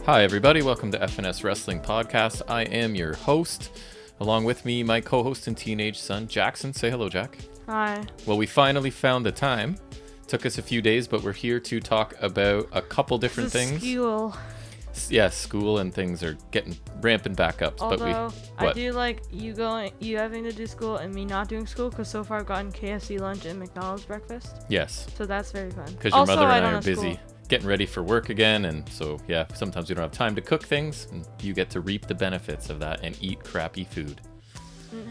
Hi, everybody. Welcome to FNS Wrestling Podcast. I am your host. Along with me, my co-host and teenage son, Jackson. Say hello, Jack. Hi. Well, we finally found the time. Took us a few days, but we're here to talk about a couple different things. School. Yeah, school and things are ramping back up. Although, I do like you having to do school and me not doing school, because so far I've gotten KFC lunch and McDonald's breakfast. Yes. So that's very fun. Because your mother and I are busy getting ready for work again, and so yeah, sometimes we don't have time to cook things, and you get to reap the benefits of that and eat crappy food.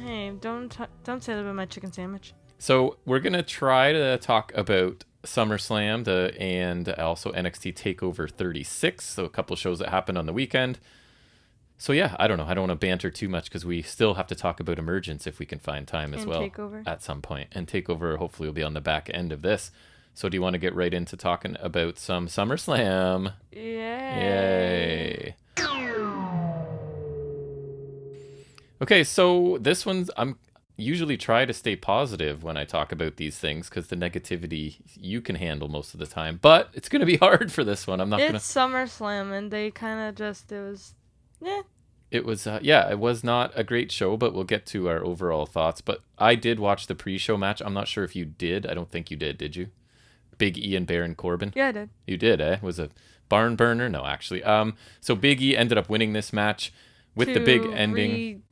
Hey, don't say that about my chicken sandwich. So we're gonna try to talk about Summerslam and also NXT Takeover 36, so a couple shows that happened on the weekend. So yeah, I don't know. I don't want to banter too much because we still have to talk about Emergence if we can find time as well Takeover. At some point. And Takeover hopefully will be on the back end of this. So do you want to get right into talking about some SummerSlam? Yay. Okay, so this one's... I'm usually try to stay positive when I talk about these things because the negativity you can handle most of the time. But it's going to be hard for this one. It's SummerSlam, and they kind of just... It was, it was not a great show, but we'll get to our overall thoughts. But I did watch the pre-show match. I'm not sure if you did. I don't think you did you? Big E and Baron Corbin? Yeah, I did. You did, eh? Was a barn burner? No, actually. So Big E ended up winning this match with the big ending.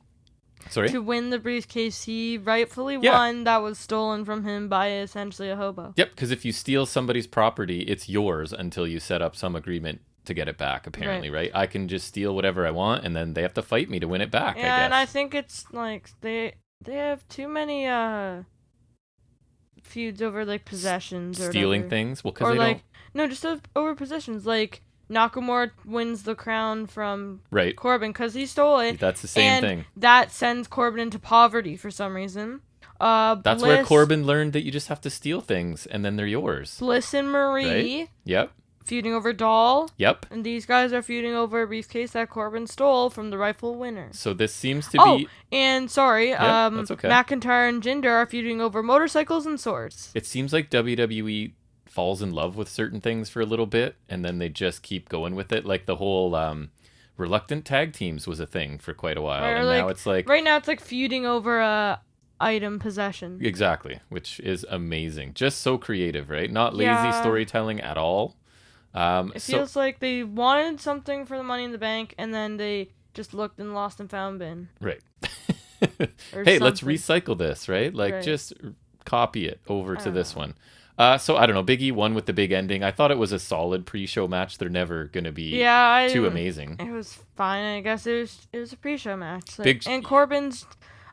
Sorry? To win the briefcase he rightfully won that was stolen from him by essentially a hobo. Yep, because if you steal somebody's property, it's yours until you set up some agreement to get it back, apparently, right? I can just steal whatever I want, and then they have to fight me to win it back, I guess. And I think it's like they have too many feuds over like possessions or stealing whatever. things. Well, because or they like don't... no, just over possessions. Like Nakamura wins the crown from Corbin because he stole it. That's the same thing. That sends Corbin into poverty for some reason. That's where Corbin learned that you just have to steal things and then they're yours. Bliss and Marie. Right? Yep. Feuding over Doll. Yep. And these guys are feuding over a briefcase that Corbin stole from the rightful winner. So this seems to be... and sorry, that's okay. McIntyre and Jinder are feuding over motorcycles and swords. It seems like WWE falls in love with certain things for a little bit, and then they just keep going with it. Like the whole reluctant tag teams was a thing for quite a while, and now it's like... Right now it's like feuding over item possession. Exactly, which is amazing. Just so creative, right? Not lazy storytelling at all. It feels like they wanted something for the Money in the Bank, and then they just looked and lost and found bin. Right. Hey, let's recycle this, right? Like, just copy it over to this one. So, I don't know. Big E won with the big ending. I thought it was a solid pre-show match. They're never going to be too amazing. It was fine. I guess it was a pre-show match. And Corbin's...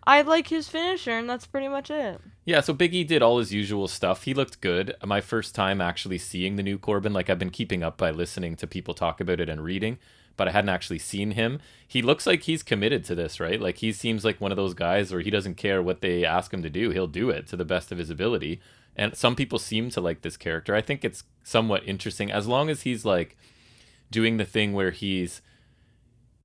I like his finisher, and that's pretty much it. Yeah, so Big E did all his usual stuff. He looked good. My first time actually seeing the new Corbin. Like, I've been keeping up by listening to people talk about it and reading, but I hadn't actually seen him. He looks like he's committed to this, right? Like, he seems like one of those guys where he doesn't care what they ask him to do. He'll do it to the best of his ability. And some people seem to like this character. I think it's somewhat interesting, as long as he's, like, doing the thing where he's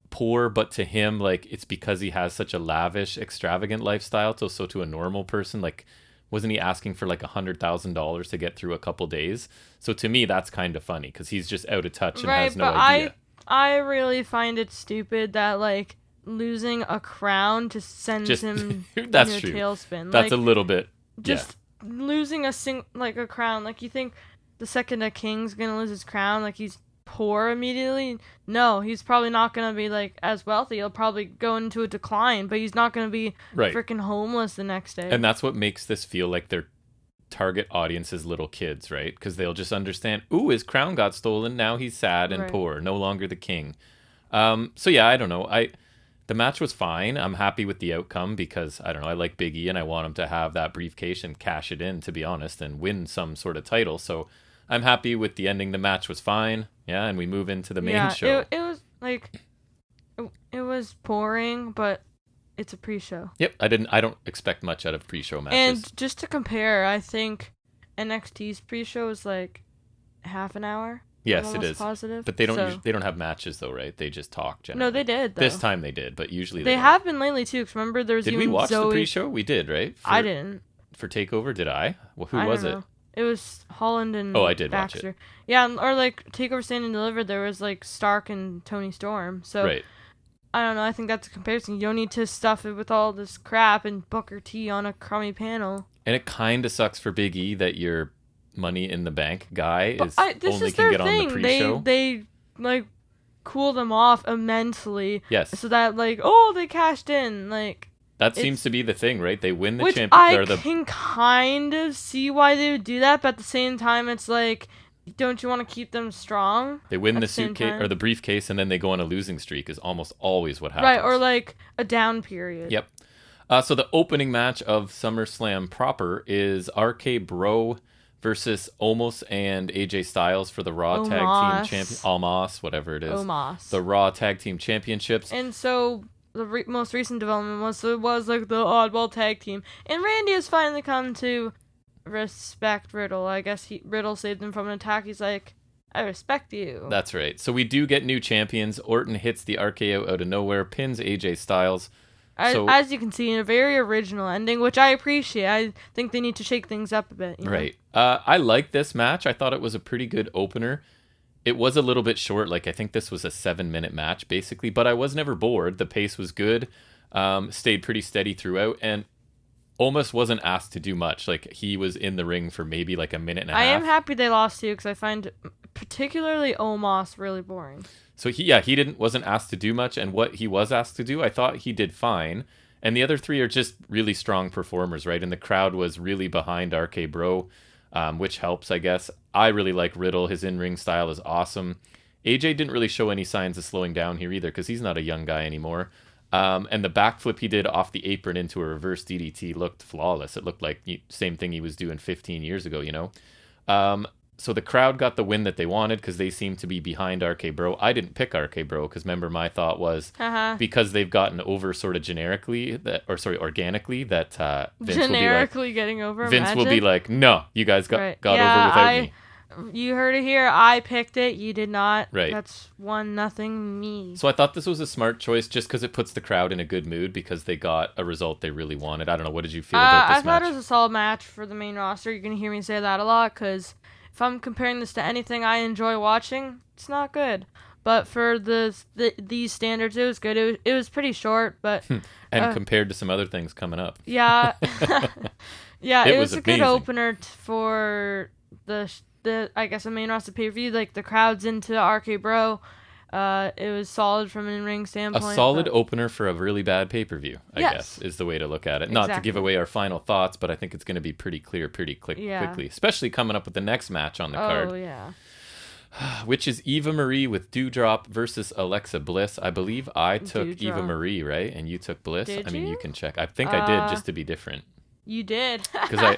poor, but to him, like, it's because he has such a lavish, extravagant lifestyle. So to a normal person, like, wasn't he asking for like $100,000 to get through a couple days? So to me, that's kind of funny because he's just out of touch and has no idea. I really find it stupid that like losing a crown just sends him that's into a true. tailspin. That's a little bit losing a crown. Like, you think the second a king's gonna lose his crown, like he's poor immediately? No, he's probably not gonna be like as wealthy. He'll probably go into a decline, but he's not gonna be freaking homeless the next day. And that's what makes this feel like their target audience is little kids, right? Because they'll just understand, ooh, his crown got stolen, now he's sad and poor, no longer the king. So yeah, I don't know. The match was fine. I'm happy with the outcome because, I don't know, I like Big E and I want him to have that briefcase and cash it in, to be honest, and win some sort of title. So I'm happy with the ending. The match was fine. Yeah, and we move into the main show. It was like, it was boring, but it's a pre-show. Yep, I don't expect much out of pre-show matches. And just to compare, I think NXT's pre-show is like half an hour. Yes, it is. Positive. But they don't have matches though, right? They just talk generally. No, they did though. This time they did, but usually they have been lately too. Cause remember, there was Did we watch the pre-show? We did, right? I didn't. For Takeover, did I? Well, who was it? It was Holland and Oh, I did watch Baxter. it. Yeah, or like Takeover Stand and Deliver, there was like Stark and Tony Storm. So Right. I don't know. I think that's a comparison. You don't need to stuff it with all this crap and Booker T on a crummy panel. And it kind of sucks for Big E that your Money in the Bank guy But is this only is can their get on the thing. pre-show. They like cool them off immensely. Yes. So that like, oh, they cashed in. Like That seems to be the thing, right? They win the which champion. I can kind of see why they would do that, but at the same time, it's like, don't you want to keep them strong? They win at the same suitcase time? or the briefcase, and then they go on a losing streak. Is almost always what happens. Right, or like a down period. Yep. So the opening match of SummerSlam proper is RK Bro versus Omos and AJ Styles for the Raw Tag Team Champion. Almas, whatever it is. Omos. The Raw Tag Team Championships. And so the most recent development was like the oddball tag team, and Randy has finally come to respect Riddle. I guess Riddle saved him from an attack. He's like, I respect you. That's right. So we do get new champions. Orton hits the RKO out of nowhere, pins AJ Styles. As you can see, in a very original ending, which I appreciate. I think they need to shake things up a bit. Right. I like this match. I thought it was a pretty good opener. It was a little bit short. Like, I think this was a 7-minute match, basically. But I was never bored. The pace was good. Stayed pretty steady throughout. And almost wasn't asked to do much. Like, he was in the ring for maybe like a minute and a half. I am happy they lost too, because I find particularly Omos really boring. So wasn't asked to do much, and what he was asked to do, I thought he did fine. And the other three are just really strong performers, right? And the crowd was really behind RK Bro, which helps, I guess. I really like Riddle. His in-ring style is awesome. AJ didn't really show any signs of slowing down here either, because he's not a young guy anymore. And the backflip he did off the apron into a reverse DDT looked flawless. It looked like the same thing he was doing 15 years ago, you know? So the crowd got the win that they wanted because they seemed to be behind RK Bro. I didn't pick RK Bro because remember my thought was because they've gotten over sort of organically that Vince generically getting over. Vince will be like, no, you guys got over without me. You heard it here. I picked it. You did not. Right. That's 1-0 me. So I thought this was a smart choice just because it puts the crowd in a good mood because they got a result they really wanted. I don't know. What did you feel about this match? I thought it was a solid match for the main roster. You're going to hear me say that a lot because if I'm comparing this to anything I enjoy watching, it's not good. But for these standards, it was good. It was pretty short, but... and compared to some other things coming up. Yeah. Yeah, it was a amazing. good opener for the I guess the main roster pay-per-view. Like, the crowd's into RK Bro. It was solid from an in-ring standpoint. A solid opener for a really bad pay-per-view, I guess, is the way to look at it. Not to give away our final thoughts, but I think it's going to be pretty clear quickly, especially coming up with the next match on the card. Oh, yeah. Which is Eva Marie with Dewdrop versus Alexa Bliss. I believe I took Dewdrop. Eva Marie, right? And you took Bliss? Did I mean, you you? can check. I think I did just to be different. You did. Because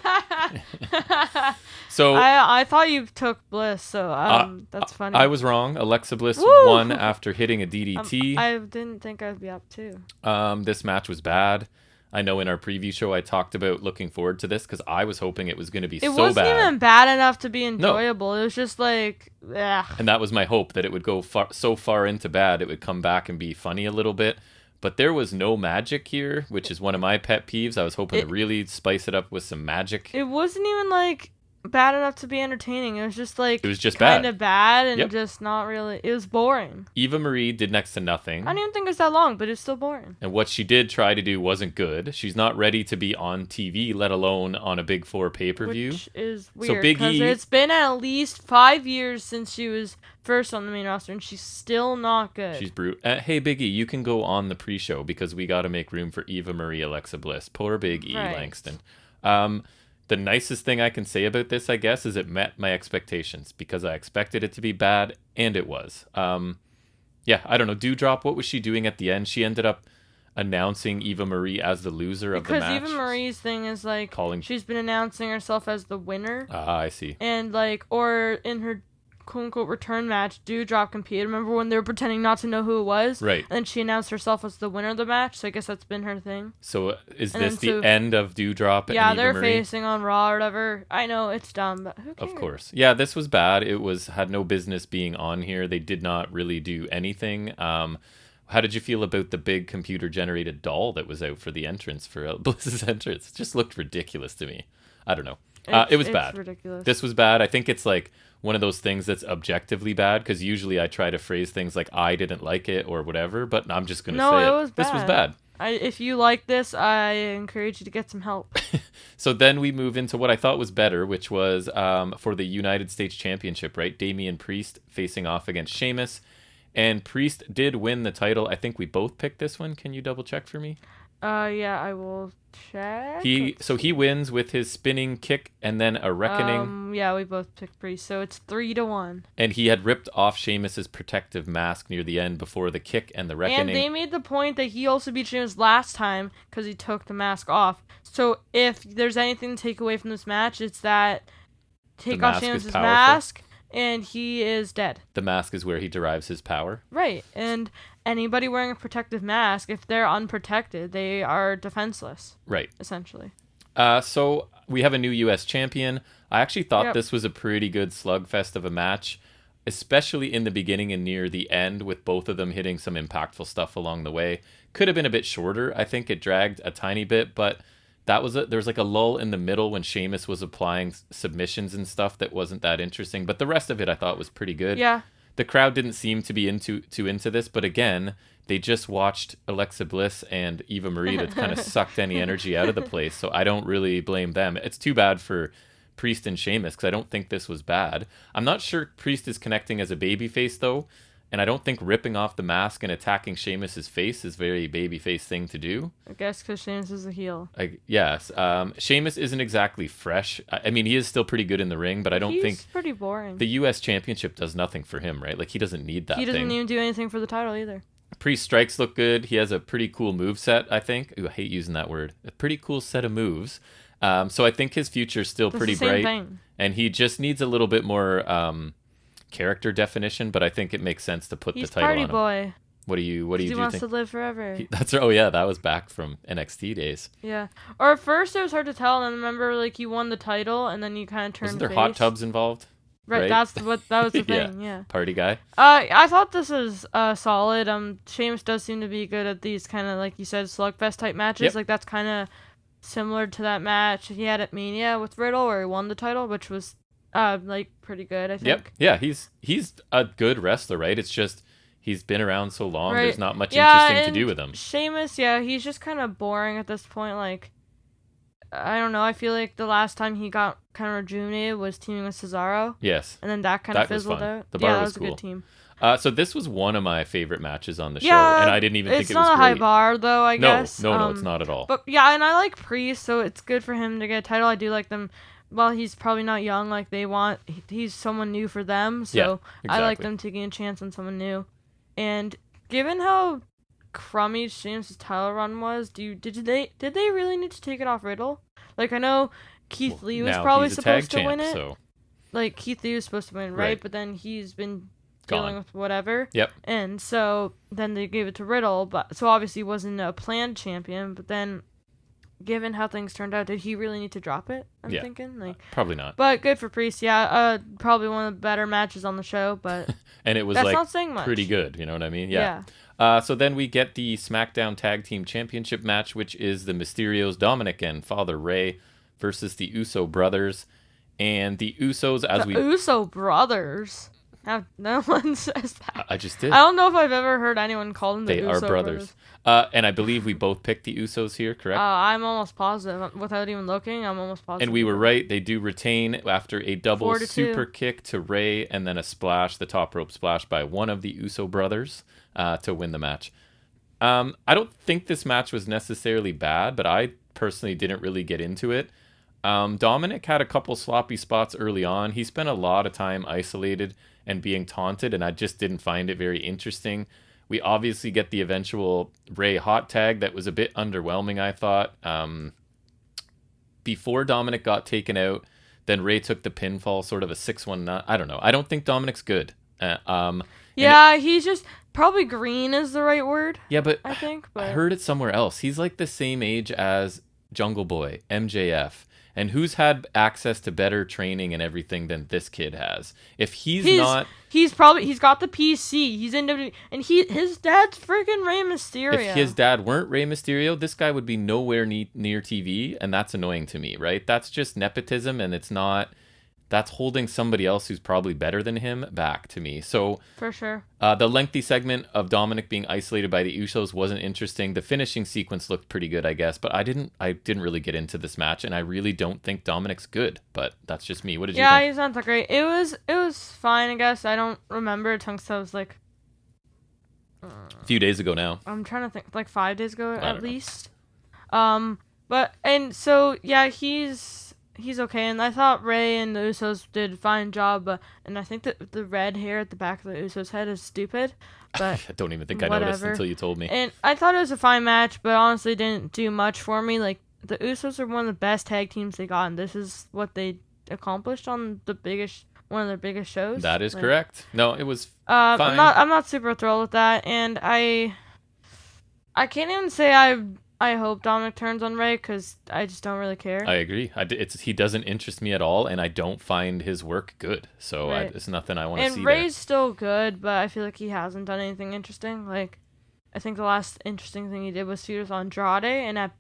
So I thought you took Bliss, so that's funny. I was wrong. Alexa Bliss won after hitting a DDT. I didn't think I'd be up too. This match was bad. I know in our preview show I talked about looking forward to this because I was hoping it was going to be so bad. It wasn't even bad enough to be enjoyable. No. It was just like, ugh. And that was my hope, that it would go so far into bad it would come back and be funny a little bit. But there was no magic here, which is one of my pet peeves. I was hoping to really spice it up with some magic. It wasn't even like bad enough to be entertaining. It was just like it was just kind of bad and just not really. It was boring. Eva Marie did next to nothing. I don't even think it was that long, but it's still boring. And what she did try to do wasn't good. She's not ready to be on TV, let alone on a Big Four pay-per-view. Which is weird. So Big E, it's been at least 5 years since she was first on the main roster, and she's still not good. She's brutal. Hey, Big E, you can go on the pre-show because we got to make room for Eva Marie, Alexa Bliss. Poor Big E Langston. The nicest thing I can say about this, I guess, is it met my expectations because I expected it to be bad, and it was. I don't know. Dewdrop, what was she doing at the end? She ended up announcing Eva Marie as the loser of the match. Because Eva Marie's thing is like she's been announcing herself as the winner. Ah, I see. And like, or in her quote-unquote return match, Dewdrop competed. Remember when they were pretending not to know who it was? Right. And she announced herself as the winner of the match, so I guess that's been her thing. So is this the end of Dewdrop and Eva Marie? Yeah, they're facing on Raw or whatever. I know, it's dumb, but who cares? Of course. Yeah, this was bad. It had no business being on here. They did not really do anything. How did you feel about the big computer-generated doll that was out for the entrance, for Bliss's entrance? It just looked ridiculous to me. I don't know. It was it's bad. ridiculous. This was bad. I think it's like one of those things that's objectively bad, because usually I try to phrase things like I didn't like it or whatever, but I'm just going to say it was bad. This was bad. If you like this, I encourage you to get some help. So then we move into what I thought was better, which was for the United States Championship, right? Damian Priest facing off against Sheamus. And Priest did win the title. I think we both picked this one. Can you double check for me? Yeah, I will check. He wins with his spinning kick and then a reckoning. Yeah, we both picked Priest, so it's 3-1. And he had ripped off Sheamus's protective mask near the end before the kick and the reckoning. And they made the point that he also beat Sheamus last time because he took the mask off. So if there's anything to take away from this match, it's that take off Sheamus's mask and he is dead. The mask is where he derives his power. Right, and anybody wearing a protective mask, if they're unprotected, they are defenseless. Right. Essentially. So we have a new U.S. champion. I actually thought this was a pretty good slugfest of a match, especially in the beginning and near the end, with both of them hitting some impactful stuff along the way. Could have been a bit shorter. I think it dragged a tiny bit, but there was like a lull in the middle when Sheamus was applying submissions and stuff that wasn't that interesting. But the rest of it I thought was pretty good. Yeah. The crowd didn't seem to be too into this, but again, they just watched Alexa Bliss and Eva Marie that kind of sucked any energy out of the place, so I don't really blame them. It's too bad for Priest and Sheamus, because I don't think this was bad. I'm not sure Priest is connecting as a babyface, though, and I don't think ripping off the mask and attacking Sheamus's face is a very babyface thing to do. I guess because Sheamus is a heel. Yes. Sheamus isn't exactly fresh. I mean, he is still pretty good in the ring, but I don't think... He's pretty boring. The U.S. Championship does nothing for him, right? Like, he doesn't need that thing. He doesn't even do anything for the title either. Priest strikes look good. He has a pretty cool moveset, I think. Ooh, I hate using that word. A pretty cool set of moves. So I think his future's still pretty bright. Thing. And he just needs a little bit more character definition, but I think it makes sense to put the title on him. He's party boy. What do you think? He wants to live forever. That was back from NXT days. Yeah. Or at first it was hard to tell, and then remember, like, you won the title, and then you kind of turned Wasn't there hot tubs involved? Right, that was the thing, yeah. Party guy. I thought this was solid. Sheamus does seem to be good at these kind of, like you said, slugfest type matches. Yep. Like, that's kind of similar to that match he had at Mania with Riddle, where he won the title, which was like pretty good, I think. Yep. Yeah, he's a good wrestler, right? It's just he's been around so long. Right. There's not much interesting to do with him. Sheamus, he's just kind of boring at this point. Like, I don't know. I feel like the last time he got kind of rejuvenated was teaming with Cesaro. Yes. And then that kind of fizzled out. The bar was cool. A good team. So this was one of my favorite matches on the show, and I didn't even think it was great. It's not a high bar, though, I guess. No, it's not at all. But yeah, and I like Priest, so it's good for him to get a title. I do like them. Well, he's probably not young, like they want. He's someone new for them, so yeah, exactly. I like them taking a chance on someone new. And given how crummy Sheamus' title run was, did they really need to take it off Riddle? Like, I know Keith Lee was probably supposed to win it. So. Like, Keith Lee was supposed to win, right? But then he's been dealing with whatever. Yep. And so then they gave it to Riddle, but so obviously he wasn't a planned champion, but then given how things turned out, did he really need to drop it? I'm thinking. Like, probably not. But good for Priest, probably one of the better matches on the show, but and it was that's like not saying much. Pretty good, you know what I mean? Yeah. So then we get the SmackDown Tag Team Championship match, which is the Mysterios, Dominic and Father Ray versus the Uso brothers. And the Usos, Uso brothers. No one says that. I just did. I don't know if I've ever heard anyone call them the Uso brothers. They are brothers. And I believe we both picked the Usos here, correct? I'm almost positive. Without even looking, I'm almost positive. And we were right. They do retain after a double super kick to Ray and then a splash, the top rope splash by one of the Uso brothers to win the match. I don't think this match was necessarily bad, but I personally didn't really get into it. Dominic had a couple sloppy spots early on. He spent a lot of time isolated and being taunted, and I just didn't find it very interesting. We obviously get the eventual Ray hot tag that was a bit underwhelming, I thought. Before Dominic got taken out, then Ray took the pinfall, sort of a 6-1. I don't know. I don't think Dominic's good. He's just probably green is the right word. Yeah, but I think. But I heard it somewhere else. He's like the same age as Jungle Boy, MJF. And who's had access to better training and everything than this kid has? If he's got the PC. He's in WWE, and his dad's freaking Rey Mysterio. If his dad weren't Rey Mysterio, this guy would be nowhere near TV, and that's annoying to me, right? That's just nepotism, and it's not. That's holding somebody else who's probably better than him back to me. So for sure, the lengthy segment of Dominic being isolated by the Usos wasn't interesting. The finishing sequence looked pretty good, I guess, but I didn't really get into this match, and I really don't think Dominic's good. But that's just me. What did you think? Yeah, he's not that great. It was fine, I guess. I don't remember. Tungsten was like a few days ago now. I'm trying to think, like 5 days ago at least. But and so yeah, he's okay, and I thought Ray and the Usos did a fine job, and I think that the red hair at the back of the Usos' head is stupid, but I don't even think I noticed until you told me. And I thought it was a fine match, but honestly didn't do much for me. Like, the Usos are one of the best tag teams they got, and this is what they accomplished on one of their biggest shows. That is correct. No, it was fine. I'm not super thrilled with that, and I can't even say I hope Dominic turns on Ray, because I just don't really care. I agree. He doesn't interest me at all, and I don't find his work good. So right. It's nothing I want to see. And Ray's still good, but I feel like he hasn't done anything interesting. Like, I think the last interesting thing he did was feud with Andrade, and at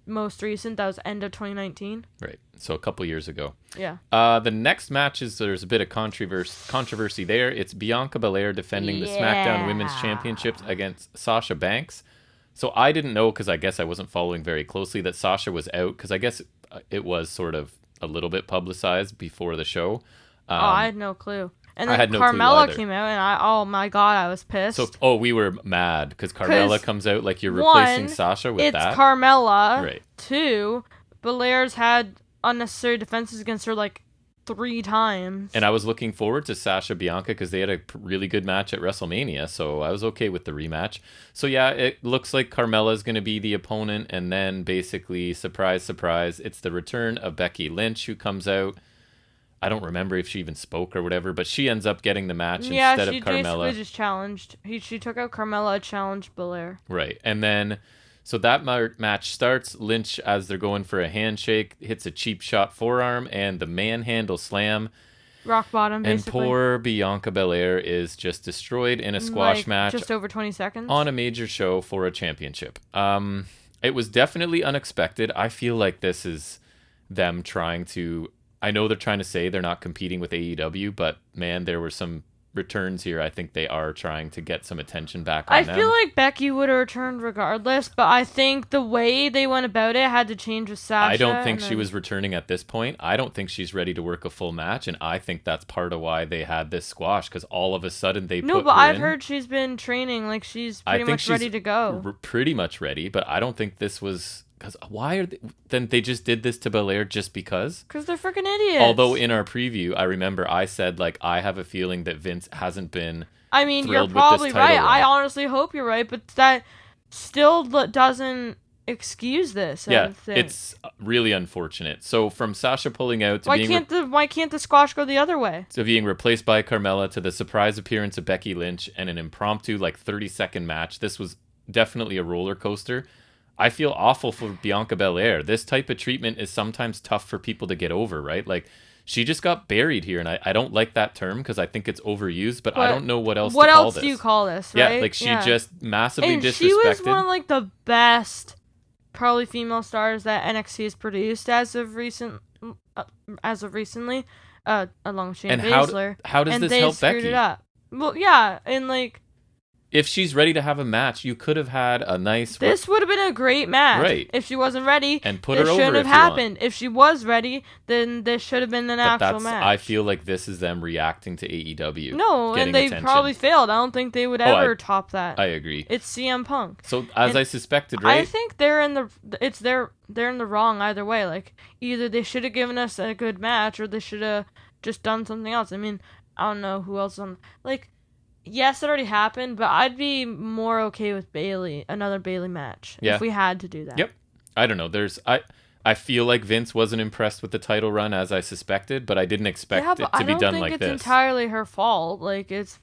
most recent, that was end of 2019. Right. So a couple years ago. Yeah. The next match there's a bit of controversy there. It's Bianca Belair defending the SmackDown Women's Championships against Sasha Banks. So I didn't know, because I guess I wasn't following very closely, that Sasha was out, because I guess it was sort of a little bit publicized before the show. I had no clue. And then had no Carmella clue came out, and oh my god, I was pissed. So, we were mad, because Carmella comes out like you're replacing Sasha with that. It's Carmella. Right. 2, Belair's had unnecessary defenses against her like 3 times. And I was looking forward to Sasha Bianca, because they had a really good match at WrestleMania, so I was okay with the rematch. So yeah, it looks like Carmella's going to be the opponent, and then basically, surprise, surprise, it's the return of Becky Lynch, who comes out. I don't remember if she even spoke or whatever, but she ends up getting the match instead of Carmella. Yeah, she basically just challenged. She took out Carmella, challenged Belair. Right, and then so that match starts. Lynch, as they're going for a handshake, hits a cheap shot forearm and the manhandle slam. Rock bottom, basically. And poor Bianca Belair is just destroyed in a squash match. Just over 20 seconds. On a major show for a championship. It was definitely unexpected. I feel like this is them trying to... I know they're trying to say they're not competing with AEW, but man, there were some returns here. I think they are trying to get some attention back on them. I feel like Becky would have returned regardless, but I think the way they went about it had to change with Sasha. I don't think she was returning at this point. I don't think she's ready to work a full match, and I think that's part of why they had this squash, because all of a sudden they put her in. No, but I've heard she's been training, like she's pretty much ready to go. Pretty much ready, but I don't think this was... Because why are they... Then they just did this to Belair just because? Because they're freaking idiots. Although in our preview, I remember I said, like, I have a feeling that Vince hasn't been I mean, you're probably right. I honestly hope you're right, but that still doesn't excuse this. Yeah, it's really unfortunate. So from Sasha pulling out to why can't the squash go the other way? To being replaced by Carmella, to the surprise appearance of Becky Lynch and an impromptu, like, 30-second match, this was definitely a roller coaster. I feel awful for Bianca Belair. This type of treatment is sometimes tough for people to get over, right? Like, she just got buried here, and I don't like that term because I think it's overused, but I don't know what else to call this. What else do you call this, right? Yeah, like, she just massively disrespected. She was one of, like, the best, probably, female stars that NXT has produced as of recently, along with Shayna Baszler. How does this help Becky? And they screwed it up. Well, yeah, and, like... If she's ready to have a match, you could have had a nice... This would have been a great match. Right. If she wasn't ready, and put her over this shouldn't have happened. If she was ready, then this should have been an actual match. I feel like this is them reacting to AEW. No, and they probably failed. I don't think they would ever top that. I agree. It's CM Punk. So, as I suspected, right? I think they're in the wrong either way. Like, either they should have given us a good match, or they should have just done something else. I mean, I don't know who else on... Like... Yes, it already happened, but I'd be more okay with another Bayley match, if we had to do that. Yep. I don't know. I feel like Vince wasn't impressed with the title run as I suspected, but I didn't expect it to be done like this. I don't think it's entirely her fault. Like, it's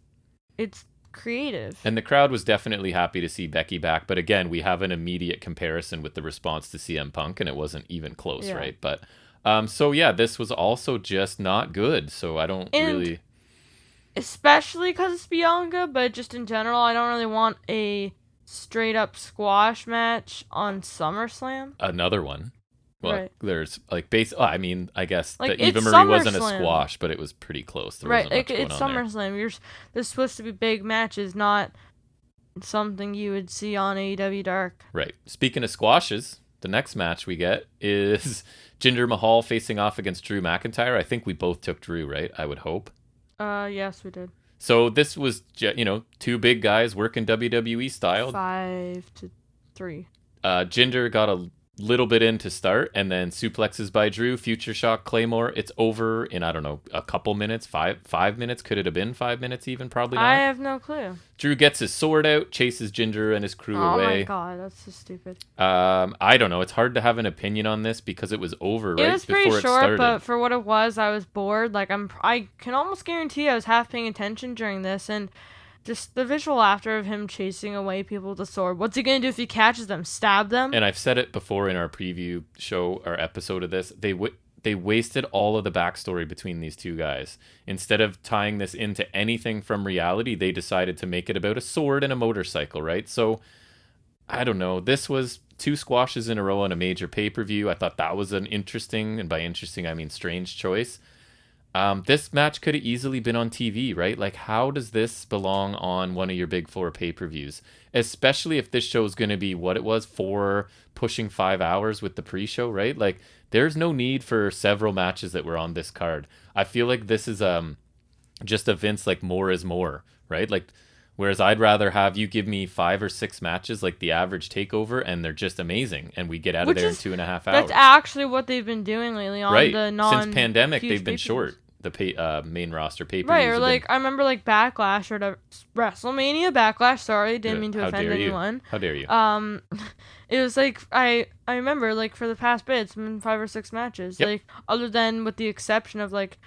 creative. And the crowd was definitely happy to see Becky back, but again, we have an immediate comparison with the response to CM Punk, and it wasn't even close, right? But So yeah, this was also just not good. So I don't really... Especially because it's Bianca, but just in general, I don't really want a straight-up squash match on SummerSlam. Another one. Well, right. There's like I mean, I guess like, the Eva Marie wasn't a squash, but it was pretty close. There wasn't much going it's on SummerSlam. There's supposed to be big matches, not something you would see on AEW Dark. Right. Speaking of squashes, the next match we get is Jinder Mahal facing off against Drew McIntyre. I think we both took Drew, right? I would hope. Yes, we did. So this was, two big guys working WWE style. 5-3. Jinder got a little bit in to start, and then suplexes by Drew, future shock Claymore. It's over in, I don't know, a couple minutes, 5 minutes. Could it have been 5 minutes even? Probably not. I have no clue. Drew gets his sword out, chases Jinder and his crew away. Oh my god, that's so stupid. I don't know. It's hard to have an opinion on this because it was over right before it started. It was pretty short, but for what it was, I was bored. Like I can almost guarantee I was half paying attention during this, and just the visual after of him chasing away people with a sword. What's he gonna do if he catches them? Stab them? And I've said it before in our preview show, our episode of this. They wasted all of the backstory between these two guys. Instead of tying this into anything from reality, they decided to make it about a sword and a motorcycle, right? So, I don't know. This was 2 squashes in a row on a major pay-per-view. I thought that was an interesting, and by interesting I mean strange choice. This match could have easily been on TV, right? Like, how does this belong on one of your big 4 pay-per-views? Especially if this show is going to be what it was, 4 pushing 5 hours with the pre-show, right? Like, there's no need for several matches that were on this card. I feel like this is just a Vince, like, more is more, right? Like, whereas I'd rather have you give me 5 or 6 matches like the average Takeover, and they're just amazing, and we get out of there in 2.5 hours. That's actually what they've been doing lately on the Since pandemic, they've been short. The main roster pay-per-views. Right, or like, I remember like Backlash or WrestleMania Backlash, sorry, didn't mean to offend anyone. How dare you? It was like, I remember like for the past bit, it's been 5 or 6 matches. Yep. Like, other than with the exception of like,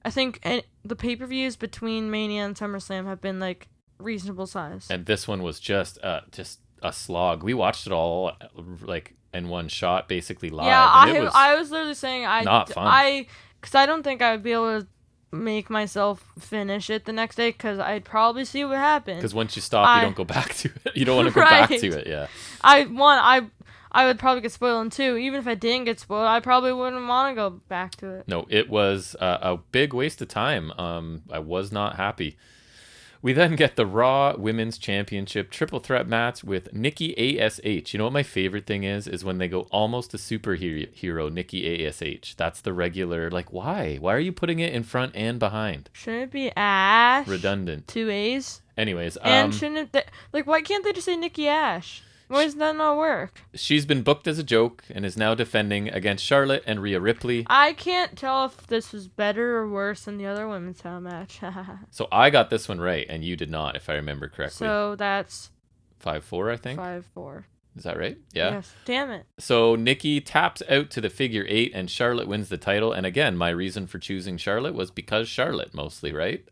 I think the pay-per-views between Mania and SummerSlam have been like reasonable size. And this one was just a slog. We watched it all like in one shot, basically live. Yeah, and I was literally saying not fun. Because I don't think I would be able to make myself finish it the next day, because I'd probably see what happened. Because once you stop, you don't go back to it. You don't want to go back to it, yeah. I would probably get spoiled, and 2, even if I didn't get spoiled, I probably wouldn't want to go back to it. No, it was a big waste of time. I was not happy. We then get the Raw Women's Championship triple threat match with Nikki ASH. You know what my favorite thing is when they go almost a superhero, Nikki ASH. That's the regular, like, why? Why are you putting it in front and behind? Shouldn't it be Ash? Redundant. 2 A's? Anyways. And shouldn't it, why can't they just say Nikki Ash? Why does that not work? She's been booked as a joke and is now defending against Charlotte and Rhea Ripley. I can't tell if this was better or worse than the other women's title match. So I got this one right, and you did not, if I remember correctly. So that's 5-4, I think. 5-4. Is that right? Yeah. Yes. Damn it. So Nikki taps out to the figure 8, and Charlotte wins the title. And again, my reason for choosing Charlotte was because Charlotte, mostly, right?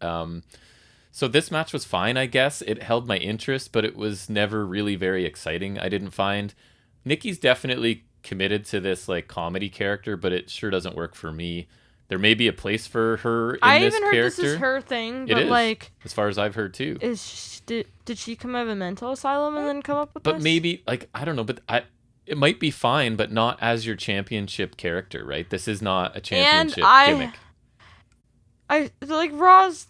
So this match was fine, I guess. It held my interest, but it was never really very exciting, I didn't find. Nikki's definitely committed to this like comedy character, but it sure doesn't work for me. There may be a place for her in this character. I even heard this is her thing, but it is, like, as far as I've heard too. Did she come out of a mental asylum and then come up with this? But maybe, like, I don't know, but it might be fine, but not as your championship character, right? This is not a championship gimmick. I like Raw's.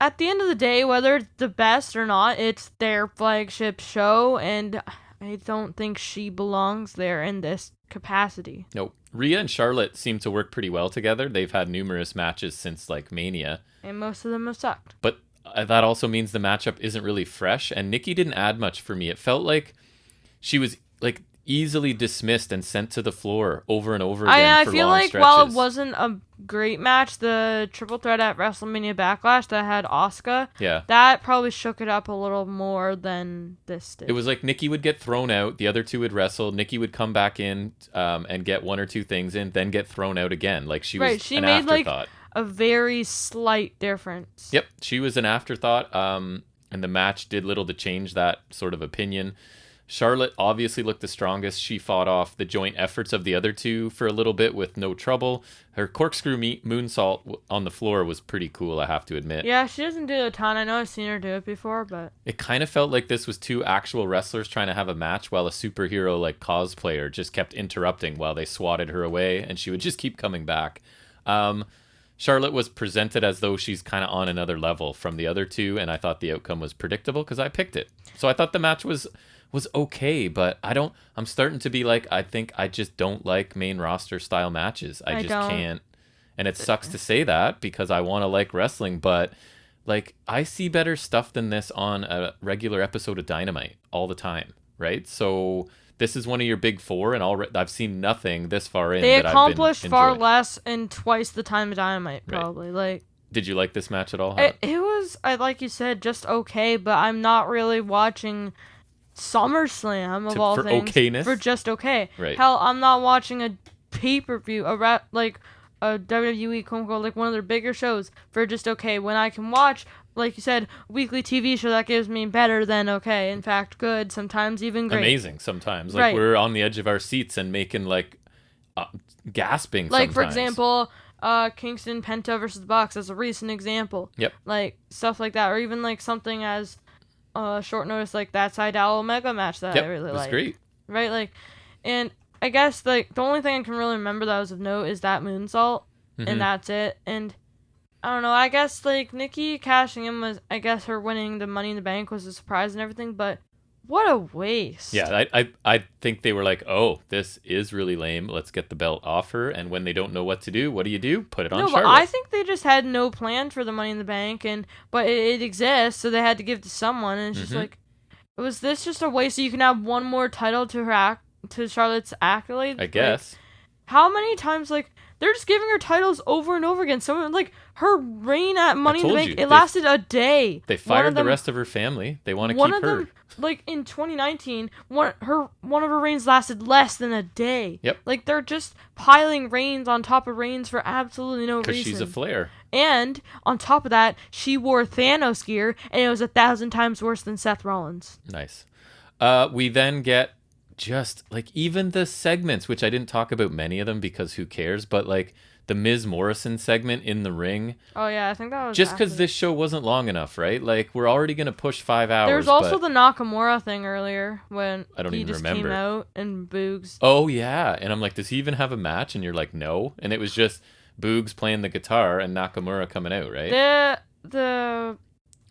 At the end of the day, whether it's the best or not, it's their flagship show, and I don't think she belongs there in this capacity. Nope. Rhea and Charlotte seem to work pretty well together. They've had numerous matches since, like, Mania. And most of them have sucked. But that also means the matchup isn't really fresh, and Nikki didn't add much for me. It felt like she was, like, easily dismissed and sent to the floor over and over again I for feel long like stretches. While it wasn't a great match, the triple threat at WrestleMania Backlash that had Asuka, that probably shook it up a little more than this did. It was like Nikki would get thrown out, the other two would wrestle, Nikki would come back in and get 1 or 2 things in, then get thrown out again. Like she was an afterthought. Like a very slight difference. Yep, she was an afterthought, and the match did little to change that sort of opinion. Charlotte obviously looked the strongest. She fought off the joint efforts of the other two for a little bit with no trouble. Her corkscrew moonsault on the floor was pretty cool, I have to admit. Yeah, she doesn't do a ton. I know I've seen her do it before, but it kind of felt like this was two actual wrestlers trying to have a match while a superhero like cosplayer just kept interrupting while they swatted her away, and she would just keep coming back. Charlotte was presented as though she's kind of on another level from the other two, and I thought the outcome was predictable because I picked it. So I thought the match was okay, but I'm starting to be like, I think I just don't like main roster style matches. I just can't. And it sucks to say that because I want to like wrestling, but like I see better stuff than this on a regular episode of Dynamite all the time, right? So this is one of your big four, and I've seen nothing this far in. They that accomplished I've been far enjoyed. less in twice the time of Dynamite, probably. Right. Like, did you like this match at all? It was, like you said, just okay, but I'm not really watching SummerSlam of all things okayness? For just okay. Right. Hell, I'm not watching a pay-per-view, a WWE, like one of their bigger shows for just okay, when I can watch, like you said, weekly TV show that gives me better than okay. In fact, good, sometimes even great. Amazing sometimes. Like, we're on the edge of our seats and making, like, gasping like, sometimes. For example, Kingston Penta versus the Bucks as a recent example. Yep. Like, stuff like that. Or even, like, something as short notice, like that Seidel Omega match that I really liked. It was great. Right? Like, and I guess, like, the only thing I can really remember that was of note is that moonsault. Mm-hmm. And that's it. And I don't know, I guess, like, Nikki cashing in was, I guess, her winning the Money in the Bank was a surprise and everything, but what a waste. Yeah, I think they were like, oh, this is really lame. Let's get the belt off her. And when they don't know what to do, what do? Put it on Charlotte. But I think they just had no plan for the Money in the Bank, but it exists, so they had to give to someone, and it's just like, was this just a waste so you can have one more title to to Charlotte's accolade? I guess. Like, how many times, like, they're just giving her titles over and over again. Someone, like, her reign at Money in the Bank, it lasted a day. They fired the rest of her family. They want to keep her. Them, like, in 2019, one of her reigns lasted less than a day. Yep. Like, they're just piling reigns on top of reigns for absolutely no reason. Because she's a Flair. And, on top of that, she wore Thanos gear, and it was 1,000 times worse than Seth Rollins. Nice. We then get just, like, even the segments, which I didn't talk about many of them because who cares, but, like, the Miz Morrison segment in the ring. Oh, yeah, I think that was just because this show wasn't long enough, right? Like, we're already going to push 5 hours. There was also the Nakamura thing earlier when he just came out and Boogs. Oh, yeah. And I'm like, does he even have a match? And you're like, no. And it was just Boogs playing the guitar and Nakamura coming out, right?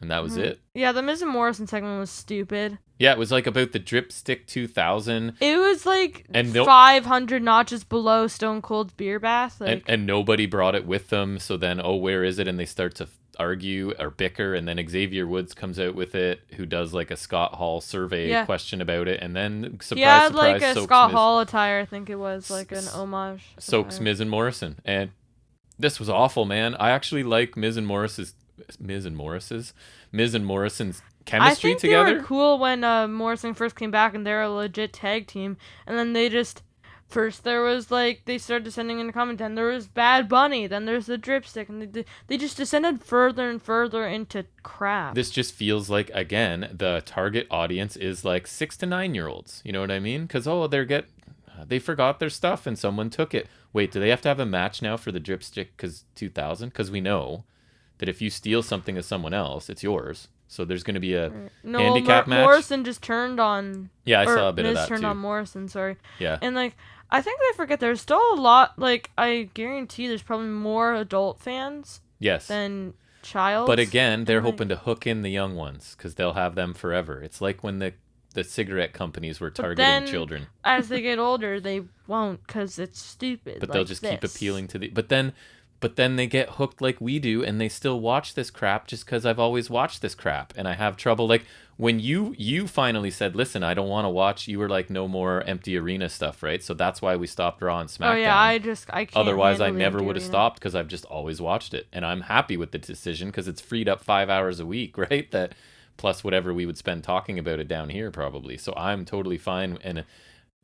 And that was it. Yeah, the Miz and Morrison segment was stupid. Yeah, it was like about the Dripstick 2000. It was like 500 notches below Stone Cold's beer bath. Like, and nobody brought it with them. So then, where is it? And they start to argue or bicker. And then Xavier Woods comes out with it, who does like a Scott Hall survey question about it. And then, surprise, surprise, like a Scott Hall attire, I think it was, like an homage. Soaks Miz and Morrison. And this was awful, man. I actually like Miz and Morrison's chemistry together. They were cool when Morrison first came back and they're a legit tag team, and then they just first there was like they started descending into comment, then there was Bad Bunny, then there's the Dripstick, and they just descended further and further into crap. This just feels like, again, the target audience is like 6 to 9 year olds. You know what I mean? Because they forgot their stuff and someone took it. Wait, do they have to have a match now for the Dripstick? Because 2000? Because we know that if you steal something of someone else, it's yours. So there's going to be a handicap match. Morrison just turned on. Yeah, I saw a bit Miz of that turned too. on Morrison, sorry. Yeah. And like, I think they forget there's still a lot. Like, I guarantee there's probably more adult fans. Yes. Than child. But again, they're hoping to hook in the young ones because they'll have them forever. It's like when the cigarette companies were targeting children. As they get older, they won't because it's stupid. But they'll just keep appealing to the. But then they get hooked like we do, and they still watch this crap just because I've always watched this crap, and I have trouble. Like, when you finally said, listen, I don't want to watch, you were like, no more empty arena stuff, right? So that's why we stopped Raw and SmackDown. Oh, yeah, I can't. Otherwise, I never would have stopped because I've just always watched it. And I'm happy with the decision because it's freed up 5 hours a week, right? That plus whatever we would spend talking about it down here probably. So I'm totally fine. And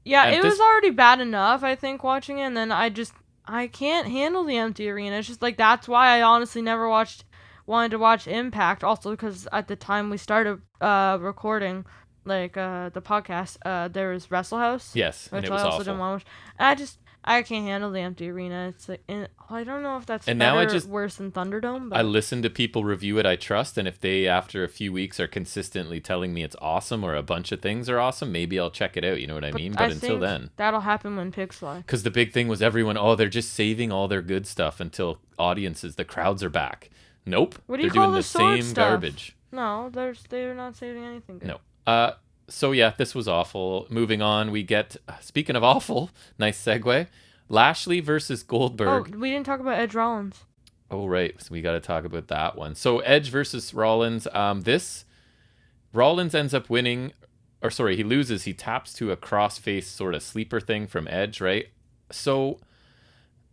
yeah, it was already bad enough, I think, watching it, and then I can't handle the empty arena. It's just like, that's why I honestly never wanted to watch Impact. Also, because at the time we started recording, the podcast, there was Wrestle House. Yes, and which it was I also awful. didn't want to watch. I can't handle the empty arena. It's like, and I don't know if that's And better now or worse than Thunderdome. But I listen to people review it I trust, and if they, after a few weeks, are consistently telling me it's awesome or a bunch of things are awesome, maybe I'll check it out, you know what I mean? But until think then... that'll happen when pigs fly. Because the big thing was everyone, they're just saving all their good stuff until audiences, the crowds are back. Nope. What do you they're call doing the the sword same stuff? garbage. No, they're not saving anything good. No. So yeah, this was awful. Moving on, we get, speaking of awful, nice segue, Lashley versus Goldberg. Oh, we didn't talk about Edge Rollins. Oh, right. So we got to talk about that one. So Edge versus Rollins. Rollins ends up winning, or sorry, he loses. He taps to a crossface sort of sleeper thing from Edge, right? So,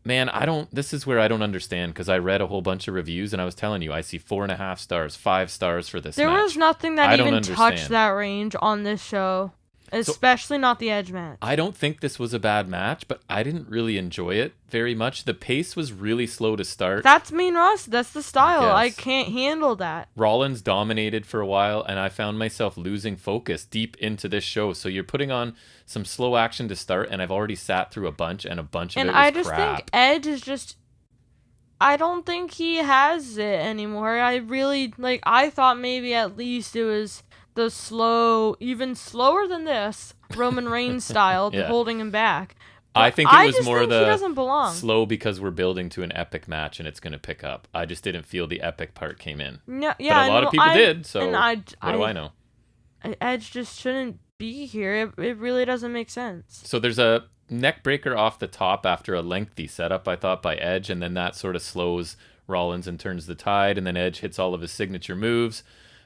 man, this is where I don't understand, because I read a whole bunch of reviews and I was telling you, I see 4.5 stars, 5 stars for this match. There was nothing that I don't even understand. touched that range on this show. Especially not the Edge match. I don't think this was a bad match, but I didn't really enjoy it very much. The pace was really slow to start. That's main roster. That's the style. I guess. can't handle that. Rollins dominated for a while, and I found myself losing focus deep into this show. So you're putting on some slow action to start, and I've already sat through a bunch of it was crap. And I just think Edge is just... I don't think he has it anymore. I thought maybe at least it was the slow, even slower than this, Roman Reigns style, Yeah. holding him back. I think it was just more think he doesn't belong. slow because we're building to an epic match and it's going to pick up. I just didn't feel the epic part came in. No, yeah, but a lot of people did, so what do I know? Edge just shouldn't be here. It really doesn't make sense. So there's a neck breaker off the top after a lengthy setup, I thought, by Edge, and then that sort of slows Rollins and turns the tide, and then Edge hits all of his signature moves.